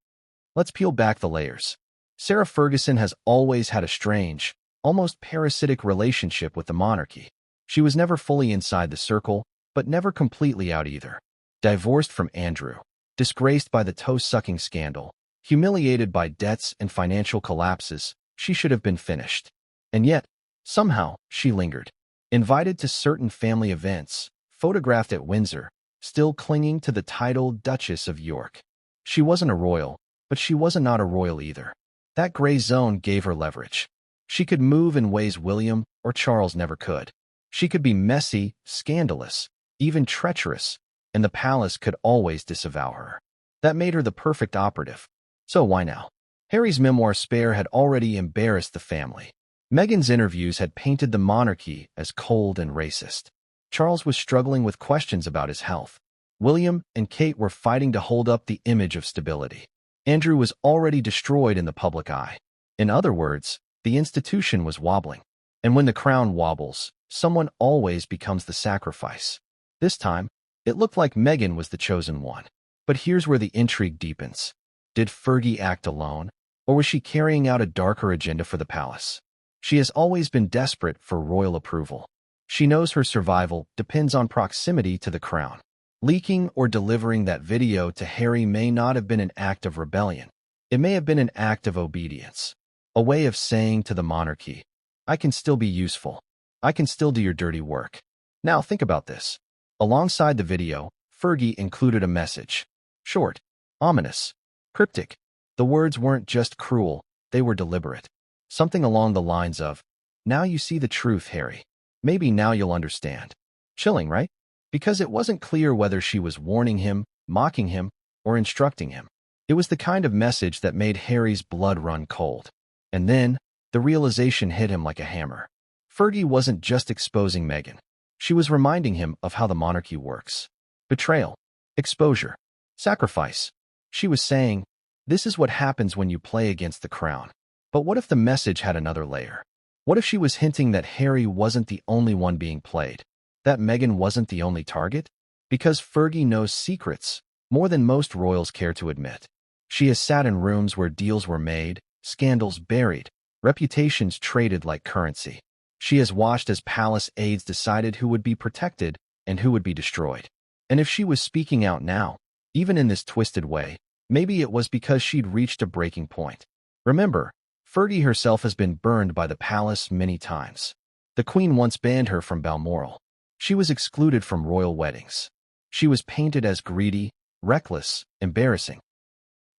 Let's peel back the layers. Sarah Ferguson has always had a strange, almost parasitic relationship with the monarchy. She was never fully inside the circle, but never completely out either. Divorced from Andrew, disgraced by the toe-sucking scandal, humiliated by debts and financial collapses, she should have been finished. And yet, somehow, she lingered. Invited to certain family events, photographed at Windsor, still clinging to the title Duchess of York. She wasn't a royal, but she wasn't not a royal either. That gray zone gave her leverage. She could move in ways William or Charles never could. She could be messy, scandalous, even treacherous, and the palace could always disavow her. That made her the perfect operative. So why now? Harry's memoir Spare had already embarrassed the family. Meghan's interviews had painted the monarchy as cold and racist. Charles was struggling with questions about his health. William and Kate were fighting to hold up the image of stability. Andrew was already destroyed in the public eye. In other words, the institution was wobbling. And when the crown wobbles, someone always becomes the sacrifice. This time, it looked like Meghan was the chosen one. But here's where the intrigue deepens. Did Fergie act alone, or was she carrying out a darker agenda for the palace? She has always been desperate for royal approval. She knows her survival depends on proximity to the crown. Leaking or delivering that video to Harry may not have been an act of rebellion. It may have been an act of obedience. A way of saying to the monarchy, I can still be useful. I can still do your dirty work. Now think about this. Alongside the video, Fergie included a message. Short, ominous, cryptic. The words weren't just cruel, they were deliberate. Something along the lines of, now you see the truth, Harry. Maybe now you'll understand. Chilling, right? Because it wasn't clear whether she was warning him, mocking him, or instructing him. It was the kind of message that made Harry's blood run cold. And then, the realization hit him like a hammer. Fergie wasn't just exposing Meghan. She was reminding him of how the monarchy works. Betrayal, exposure, sacrifice. She was saying, this is what happens when you play against the crown. But what if the message had another layer? What if she was hinting that Harry wasn't the only one being played? That Meghan wasn't the only target? Because Fergie knows secrets, more than most royals care to admit. She has sat in rooms where deals were made, scandals buried, reputations traded like currency. She has watched as palace aides decided who would be protected and who would be destroyed. And if she was speaking out now, even in this twisted way, maybe it was because she'd reached a breaking point. Remember, Fergie herself has been burned by the palace many times. The Queen once banned her from Balmoral. She was excluded from royal weddings. She was painted as greedy, reckless, embarrassing.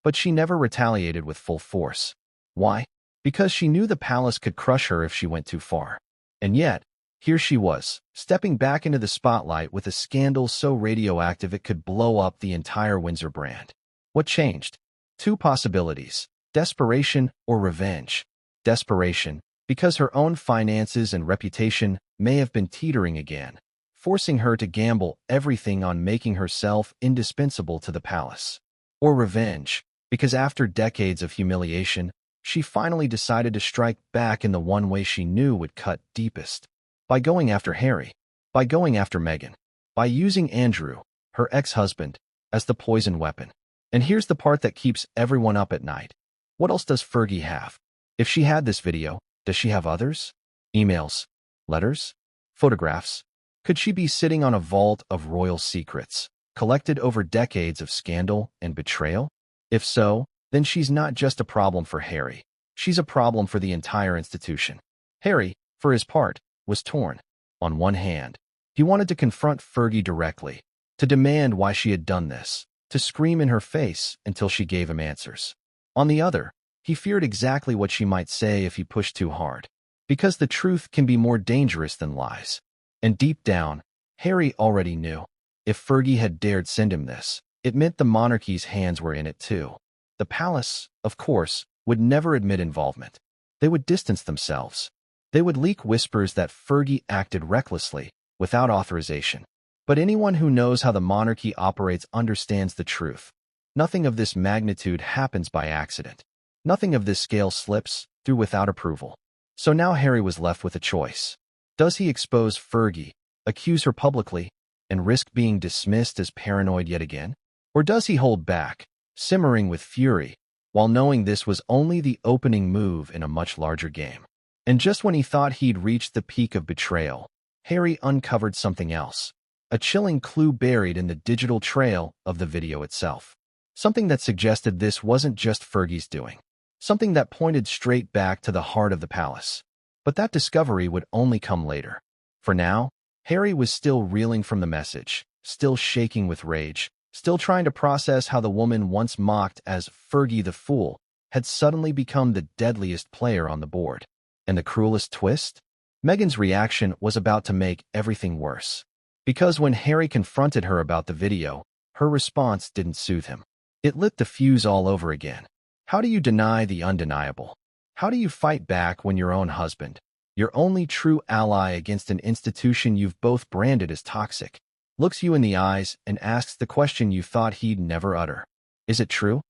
But she never retaliated with full force. Why? Because she knew the palace could crush her if she went too far. And yet, here she was, stepping back into the spotlight with a scandal so radioactive it could blow up the entire Windsor brand. What changed? Two possibilities. Desperation or revenge. Desperation, because her own finances and reputation may have been teetering again, forcing her to gamble everything on making herself indispensable to the palace. Or revenge, because after decades of humiliation, she finally decided to strike back in the one way she knew would cut deepest. By going after Harry. By going after Meghan. By using Andrew, her ex-husband, as the poison weapon. And here's the part that keeps everyone up at night. What else does Fergie have? If she had this video, does she have others? Emails? Letters? Photographs? Could she be sitting on a vault of royal secrets, collected over decades of scandal and betrayal? If so, then she's not just a problem for Harry. She's a problem for the entire institution. Harry, for his part, was torn. On one hand, He wanted to confront Fergie directly, to demand why she had done this, to scream in her face until she gave him answers. On the other, he feared exactly what she might say if he pushed too hard, because the truth can be more dangerous than lies. And deep down, Harry already knew. If Fergie had dared send him this, it meant the monarchy's hands were in it too. The palace, of course, would never admit involvement. They would distance themselves. They would leak whispers that Fergie acted recklessly, without authorization. But anyone who knows how the monarchy operates understands the truth. Nothing of this magnitude happens by accident. Nothing of this scale slips through without approval. So now Harry was left with a choice. Does he expose Fergie, accuse her publicly, and risk being dismissed as paranoid yet again? Or does he hold back, simmering with fury, while knowing this was only the opening move in a much larger game? And just when he thought he'd reached the peak of betrayal, Harry uncovered something else. A chilling clue buried in the digital trail of the video itself. Something that suggested this wasn't just Fergie's doing. Something that pointed straight back to the heart of the palace. But that discovery would only come later. For now, Harry was still reeling from the message, still shaking with rage, still trying to process how the woman once mocked as Fergie the Fool had suddenly become the deadliest player on the board. And the cruelest twist? Meghan's reaction was about to make everything worse. Because when Harry confronted her about the video, her response didn't soothe him. It lit the fuse all over again. How do you deny the undeniable? How do you fight back when your own husband, your only true ally against an institution you've both branded as toxic, looks you in the eyes and asks the question you thought he'd never utter? Is it true?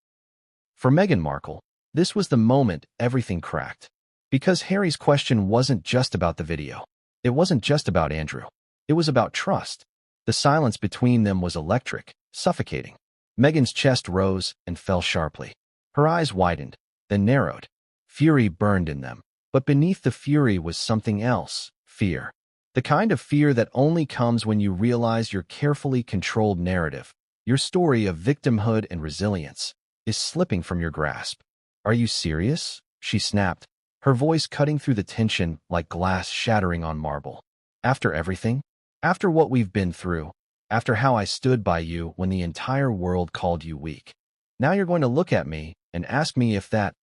For Meghan Markle, this was the moment everything cracked. Because Harry's question wasn't just about the video. It wasn't just about Andrew. It was about trust. The silence between them was electric, suffocating. Meghan's chest rose and fell sharply. Her eyes widened, then narrowed. Fury burned in them. But beneath the fury was something else, fear. The kind of fear that only comes when you realize your carefully controlled narrative, your story of victimhood and resilience, is slipping from your grasp. Are you serious? She snapped, her voice cutting through the tension like glass shattering on marble. After everything? After what we've been through? After how I stood by you when the entire world called you weak? Now you're going to look at me and ask me if that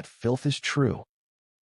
filth is true?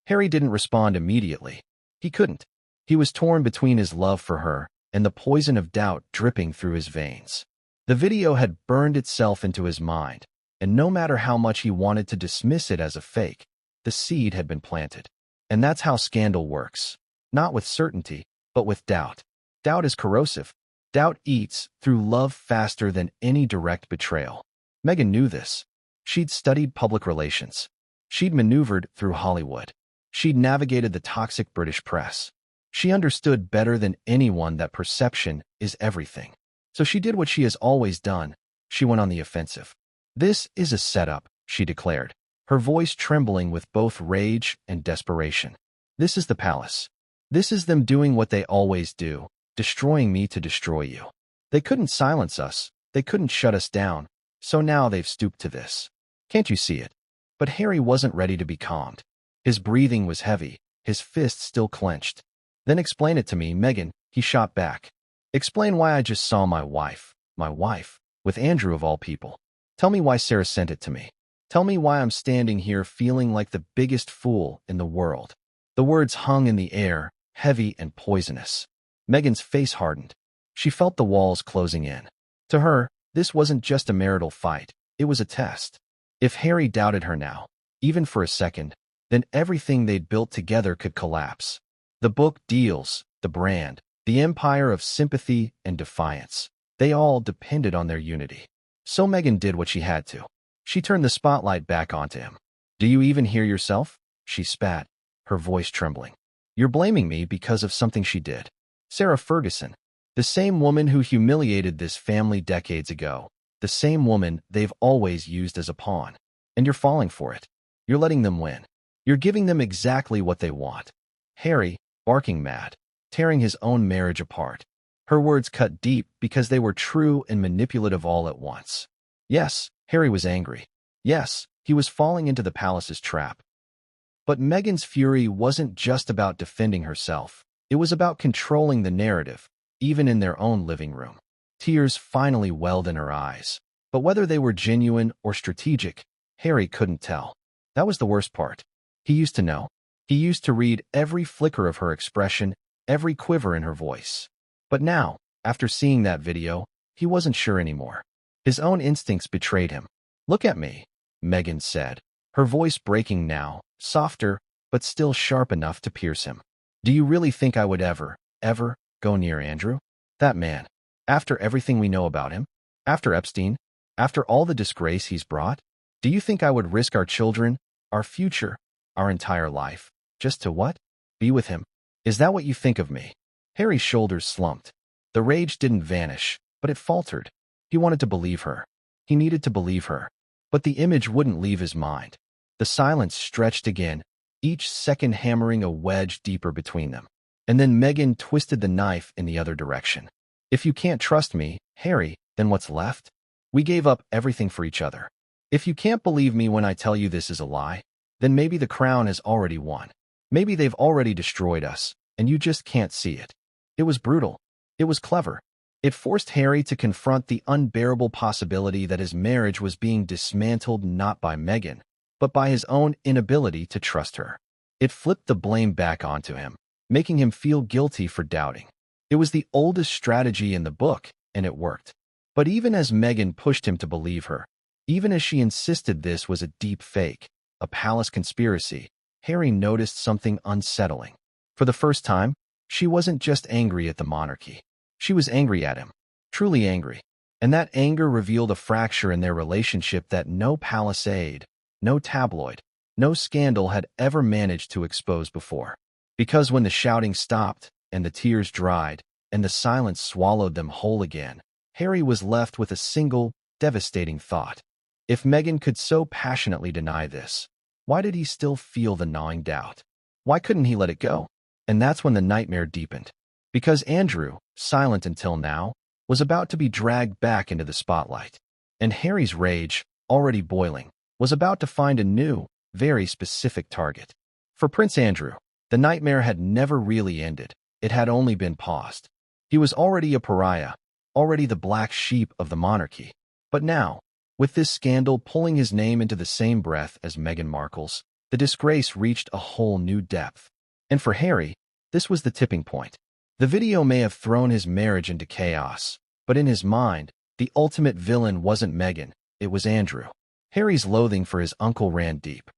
Harry didn't respond immediately. He couldn't. He was torn between his love for her and the poison of doubt dripping through his veins. The video had burned itself into his mind, and no matter how much he wanted to dismiss it as a fake, the seed had been planted. And that's how scandal works. Not with certainty, but with doubt. Doubt is corrosive. Doubt eats through love faster than any direct betrayal. Meghan knew this. She'd studied public relations. She'd maneuvered through Hollywood. She'd navigated the toxic British press. She understood better than anyone that perception is everything. So she did what she has always done. She went on the offensive. This is a setup, she declared, her voice trembling with both rage and desperation. This is the palace. This is them doing what they always do, destroying me to destroy you. They couldn't silence us. They couldn't shut us down. So now they've stooped to this. Can't you see it? But Harry wasn't ready to be calmed. His breathing was heavy, his fists still clenched. Then explain it to me, Meghan, he shot back. Explain why I just saw my wife, with Andrew of all people. Tell me why Sarah sent it to me. Tell me why I'm standing here feeling like the biggest fool in the world. The words hung in the air, heavy and poisonous. Meghan's face hardened. She felt the walls closing in. To her, this wasn't just a marital fight. It was a test. If Harry doubted her now, even for a second, then everything they'd built together could collapse. The book deals, the brand, the empire of sympathy and defiance. They all depended on their unity. So Meghan did what she had to. She turned the spotlight back onto him. Do you even hear yourself? She spat, her voice trembling. You're blaming me because of something she did. Sarah Ferguson, the same woman who humiliated this family decades ago, the same woman they've always used as a pawn. And you're falling for it. You're letting them win. You're giving them exactly what they want. Harry, barking mad, tearing his own marriage apart. Her words cut deep because they were true and manipulative all at once. Yes, Harry was angry. Yes, he was falling into the palace's trap. But Meghan's fury wasn't just about defending herself. It was about controlling the narrative, even in their own living room. Tears finally welled in her eyes. But whether they were genuine or strategic, Harry couldn't tell. That was the worst part. He used to know. He used to read every flicker of her expression, every quiver in her voice. But now, after seeing that video, he wasn't sure anymore. His own instincts betrayed him. "Look at me," Meghan said, her voice breaking now, softer, but still sharp enough to pierce him. "Do you really think I would ever go near Andrew? That man. After everything we know about him? After Epstein? After all the disgrace he's brought? Do you think I would risk our children, our future, our entire life, just to what? Be with him? Is that what you think of me?" Harry's shoulders slumped. The rage didn't vanish, but it faltered. He wanted to believe her. He needed to believe her. But the image wouldn't leave his mind. The silence stretched again, each second hammering a wedge deeper between them. And then Meghan twisted the knife in the other direction. "If you can't trust me, Harry, then what's left? We gave up everything for each other. If you can't believe me when I tell you this is a lie, then maybe the crown has already won. Maybe they've already destroyed us, and you just can't see it." It was brutal. It was clever. It forced Harry to confront the unbearable possibility that his marriage was being dismantled not by Meghan, but by his own inability to trust her. It flipped the blame back onto him, making him feel guilty for doubting. It was the oldest strategy in the book, and it worked. But even as Meghan pushed him to believe her, even as she insisted this was a deep fake, a palace conspiracy, Harry noticed something unsettling. For the first time, she wasn't just angry at the monarchy. She was angry at him, truly angry. And that anger revealed a fracture in their relationship that no palace aide, no tabloid, no scandal had ever managed to expose before. Because when the shouting stopped, and the tears dried, and the silence swallowed them whole again, Harry was left with a single, devastating thought. If Meghan could so passionately deny this, why did he still feel the gnawing doubt? Why couldn't he let it go? And that's when the nightmare deepened. Because Andrew, silent until now, was about to be dragged back into the spotlight. And Harry's rage, already boiling, was about to find a new, very specific target. For Prince Andrew, the nightmare had never really ended. It had only been paused. He was already a pariah, already the black sheep of the monarchy. But now, with this scandal pulling his name into the same breath as Meghan Markle's, the disgrace reached a whole new depth. And for Harry, this was the tipping point. The video may have thrown his marriage into chaos, but in his mind, the ultimate villain wasn't Meghan, it was Andrew. Harry's loathing for his uncle ran deep.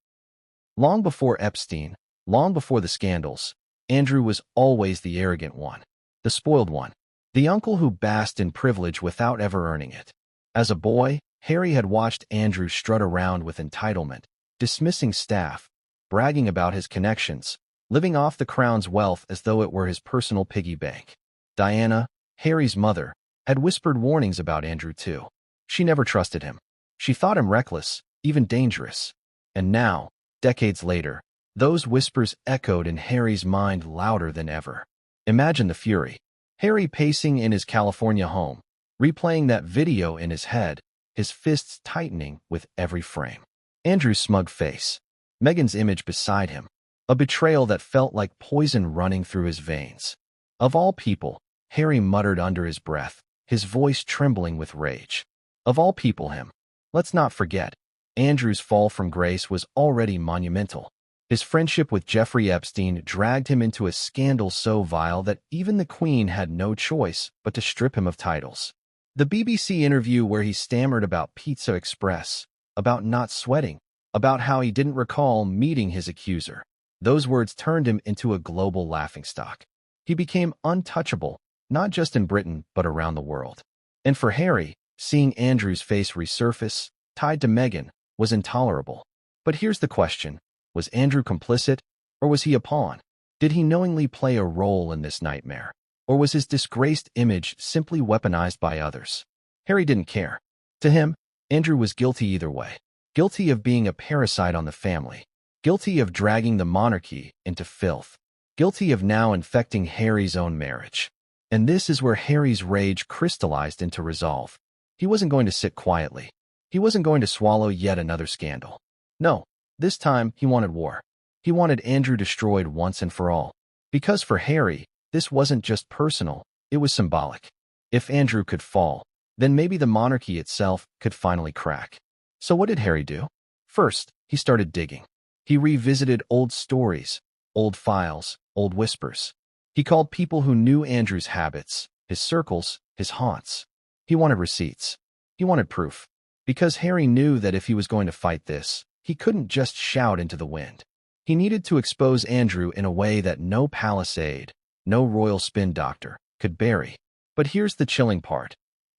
Long before Epstein, long before the scandals, Andrew was always the arrogant one, the spoiled one, the uncle who basked in privilege without ever earning it. As a boy, Harry had watched Andrew strut around with entitlement, dismissing staff, bragging about his connections, living off the crown's wealth as though it were his personal piggy bank. Diana, Harry's mother, had whispered warnings about Andrew too. She never trusted him. She thought him reckless, even dangerous. And now, decades later, those whispers echoed in Harry's mind louder than ever. Imagine the fury. Harry pacing in his California home, replaying that video in his head, his fists tightening with every frame. Andrew's smug face, Meghan's image beside him, a betrayal that felt like poison running through his veins. Of all people, Harry muttered under his breath, his voice trembling with rage. Of all people, him. Let's not forget, Andrew's fall from grace was already monumental. His friendship with Jeffrey Epstein dragged him into a scandal so vile that even the Queen had no choice but to strip him of titles. The BBC interview where he stammered about Pizza Express, about not sweating, about how he didn't recall meeting his accuser. Those words turned him into a global laughingstock. He became untouchable, not just in Britain, but around the world. And for Harry, seeing Andrew's face resurface, tied to Meghan, was intolerable. But here's the question. Was Andrew complicit, or was he a pawn? Did he knowingly play a role in this nightmare, or was his disgraced image simply weaponized by others? Harry didn't care. To him, Andrew was guilty either way. Guilty of being a parasite on the family. Guilty of dragging the monarchy into filth. Guilty of now infecting Harry's own marriage. And this is where Harry's rage crystallized into resolve. He wasn't going to sit quietly. He wasn't going to swallow yet another scandal. No, this time he wanted war. He wanted Andrew destroyed once and for all. Because for Harry, this wasn't just personal, It was symbolic. If Andrew could fall, then maybe the monarchy itself could finally crack. So what did Harry do? First, he started digging. He revisited old stories, old files, old whispers. He called people who knew Andrew's habits, his circles, his haunts. He wanted receipts. He wanted proof. Because Harry knew that if he was going to fight this, he couldn't just shout into the wind. He needed to expose Andrew in a way that no palace aide, no royal spin doctor, could bury. But here's the chilling part.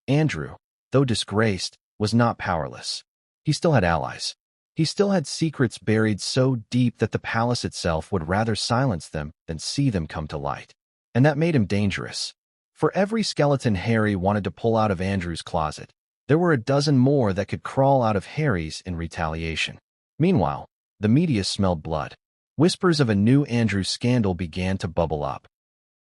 Andrew, though disgraced, was not powerless. He still had allies. He still had secrets buried so deep that the palace itself would rather silence them than see them come to light. And that made him dangerous. For every skeleton Harry wanted to pull out of Andrew's closet, there were a dozen more that could crawl out of Harry's in retaliation. Meanwhile, the media smelled blood. Whispers of a new Andrew scandal began to bubble up.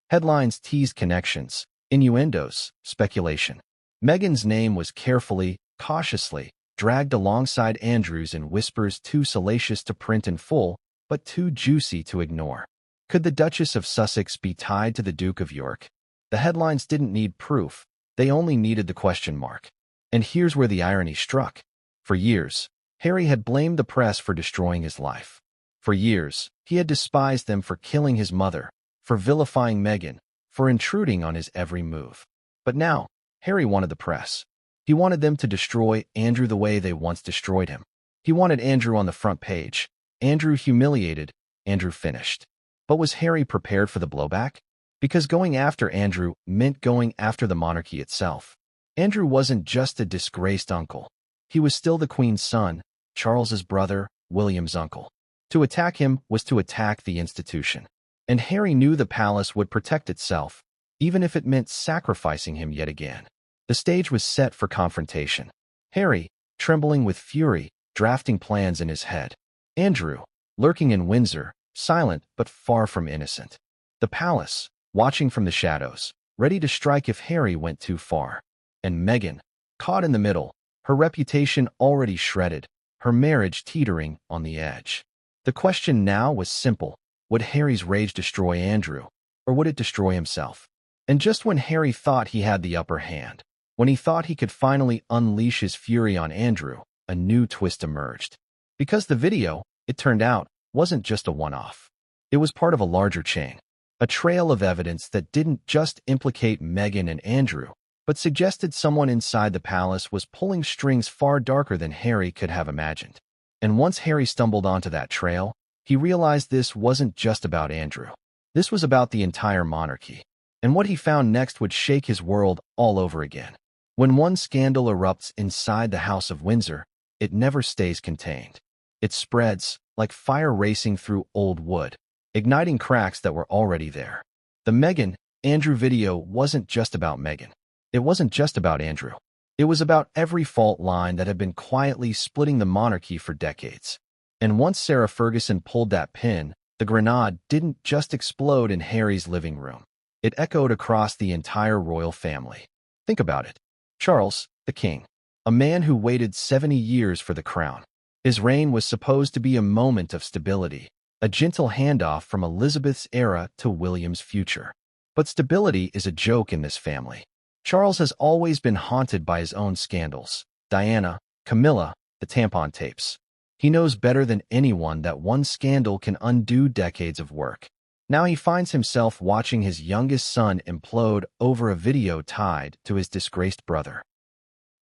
Headlines teased connections, innuendos, speculation. Meghan's name was carefully, cautiously, dragged alongside Andrew's in whispers too salacious to print in full, but too juicy to ignore. Could the Duchess of Sussex be tied to the Duke of York? The headlines didn't need proof, they only needed the question mark. And here's where the irony struck. For years, Harry had blamed the press for destroying his life. For years, he had despised them for killing his mother, for vilifying Meghan, for intruding on his every move. But now, Harry wanted the press. He wanted them to destroy Andrew the way they once destroyed him. He wanted Andrew on the front page, Andrew humiliated, Andrew finished. But was Harry prepared for the blowback? Because going after Andrew meant going after the monarchy itself. Andrew wasn't just a disgraced uncle. He was still the Queen's son, Charles's brother, William's uncle. To attack him was to attack the institution. And Harry knew the palace would protect itself, even if it meant sacrificing him yet again. The stage was set for confrontation. Harry, trembling with fury, drafting plans in his head. Andrew, lurking in Windsor, silent but far from innocent. The palace, watching from the shadows, ready to strike if Harry went too far. And Meghan, caught in the middle, her reputation already shredded, her marriage teetering on the edge. The question now was simple. Would Harry's rage destroy Andrew, or would it destroy himself? And just when Harry thought he had the upper hand, when he thought he could finally unleash his fury on Andrew, a new twist emerged. Because the video, it turned out, wasn't just a one-off. It was part of a larger chain, a trail of evidence that didn't just implicate Meghan and Andrew, but suggested someone inside the palace was pulling strings far darker than Harry could have imagined. And once Harry stumbled onto that trail, he realized this wasn't just about Andrew. This was about the entire monarchy. And what he found next would shake his world all over again. When one scandal erupts inside the House of Windsor, it never stays contained. It spreads, like fire racing through old wood, igniting cracks that were already there. The Meghan, Andrew video wasn't just about Meghan. It wasn't just about Andrew. It was about every fault line that had been quietly splitting the monarchy for decades. And once Sarah Ferguson pulled that pin, the grenade didn't just explode in Harry's living room. It echoed across the entire royal family. Think about it. Charles, the king, a man who waited 70 years for the crown. His reign was supposed to be a moment of stability, a gentle handoff from Elizabeth's era to William's future. But stability is a joke in this family. Charles has always been haunted by his own scandals. Diana, Camilla, the tampon tapes. He knows better than anyone that one scandal can undo decades of work. Now he finds himself watching his youngest son implode over a video tied to his disgraced brother.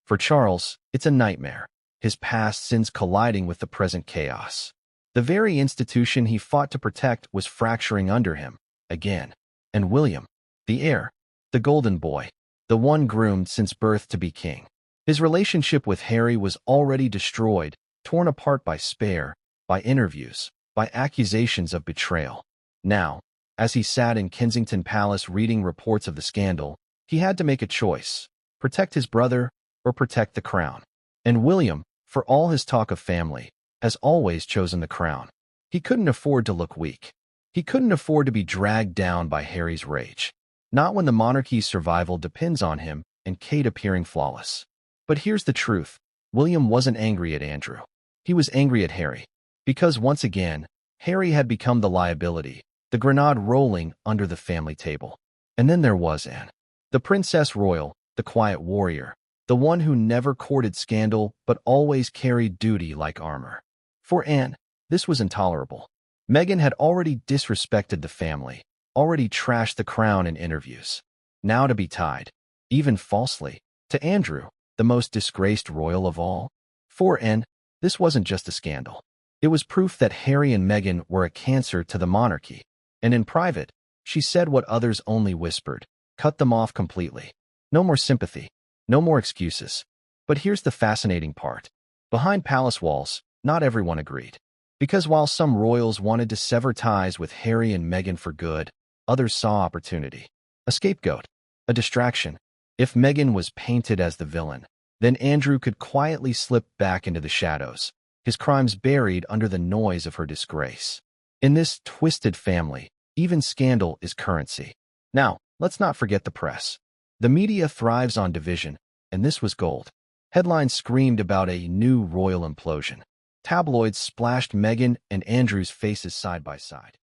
For Charles, it's a nightmare, his past sins colliding with the present chaos. The very institution he fought to protect was fracturing under him, again. And William, the heir, the golden boy, the one groomed since birth to be king. His relationship with Harry was already destroyed, torn apart by spare, by interviews, by accusations of betrayal. Now, as he sat in Kensington Palace reading reports of the scandal, he had to make a choice: protect his brother or protect the crown. And William, for all his talk of family, has always chosen the crown. He couldn't afford to look weak. He couldn't afford to be dragged down by Harry's rage. Not when the monarchy's survival depends on him and Kate appearing flawless. But here's the truth. William wasn't angry at Andrew. He was angry at Harry. Because once again, Harry had become the liability, the grenade rolling under the family table. And then there was Anne. The Princess Royal, the quiet warrior, the one who never courted scandal but always carried duty like armor. For Anne, this was intolerable. Meghan had already disrespected the family, already trashed the crown in interviews. Now to be tied, even falsely, to Andrew, the most disgraced royal of all. For Anne, this wasn't just a scandal. It was proof that Harry and Meghan were a cancer to the monarchy. And in private, she said what others only whispered: cut them off completely. No more sympathy, no more excuses. But here's the fascinating part. Behind palace walls, not everyone agreed. Because while some royals wanted to sever ties with Harry and Meghan for good, others saw opportunity. A scapegoat, a distraction. If Meghan was painted as the villain, then Andrew could quietly slip back into the shadows, his crimes buried under the noise of her disgrace. In this twisted family, even scandal is currency. Now, let's not forget the press. The media thrives on division, and this was gold. Headlines screamed about a new royal implosion. Tabloids splashed Meghan and Andrew's faces side by side.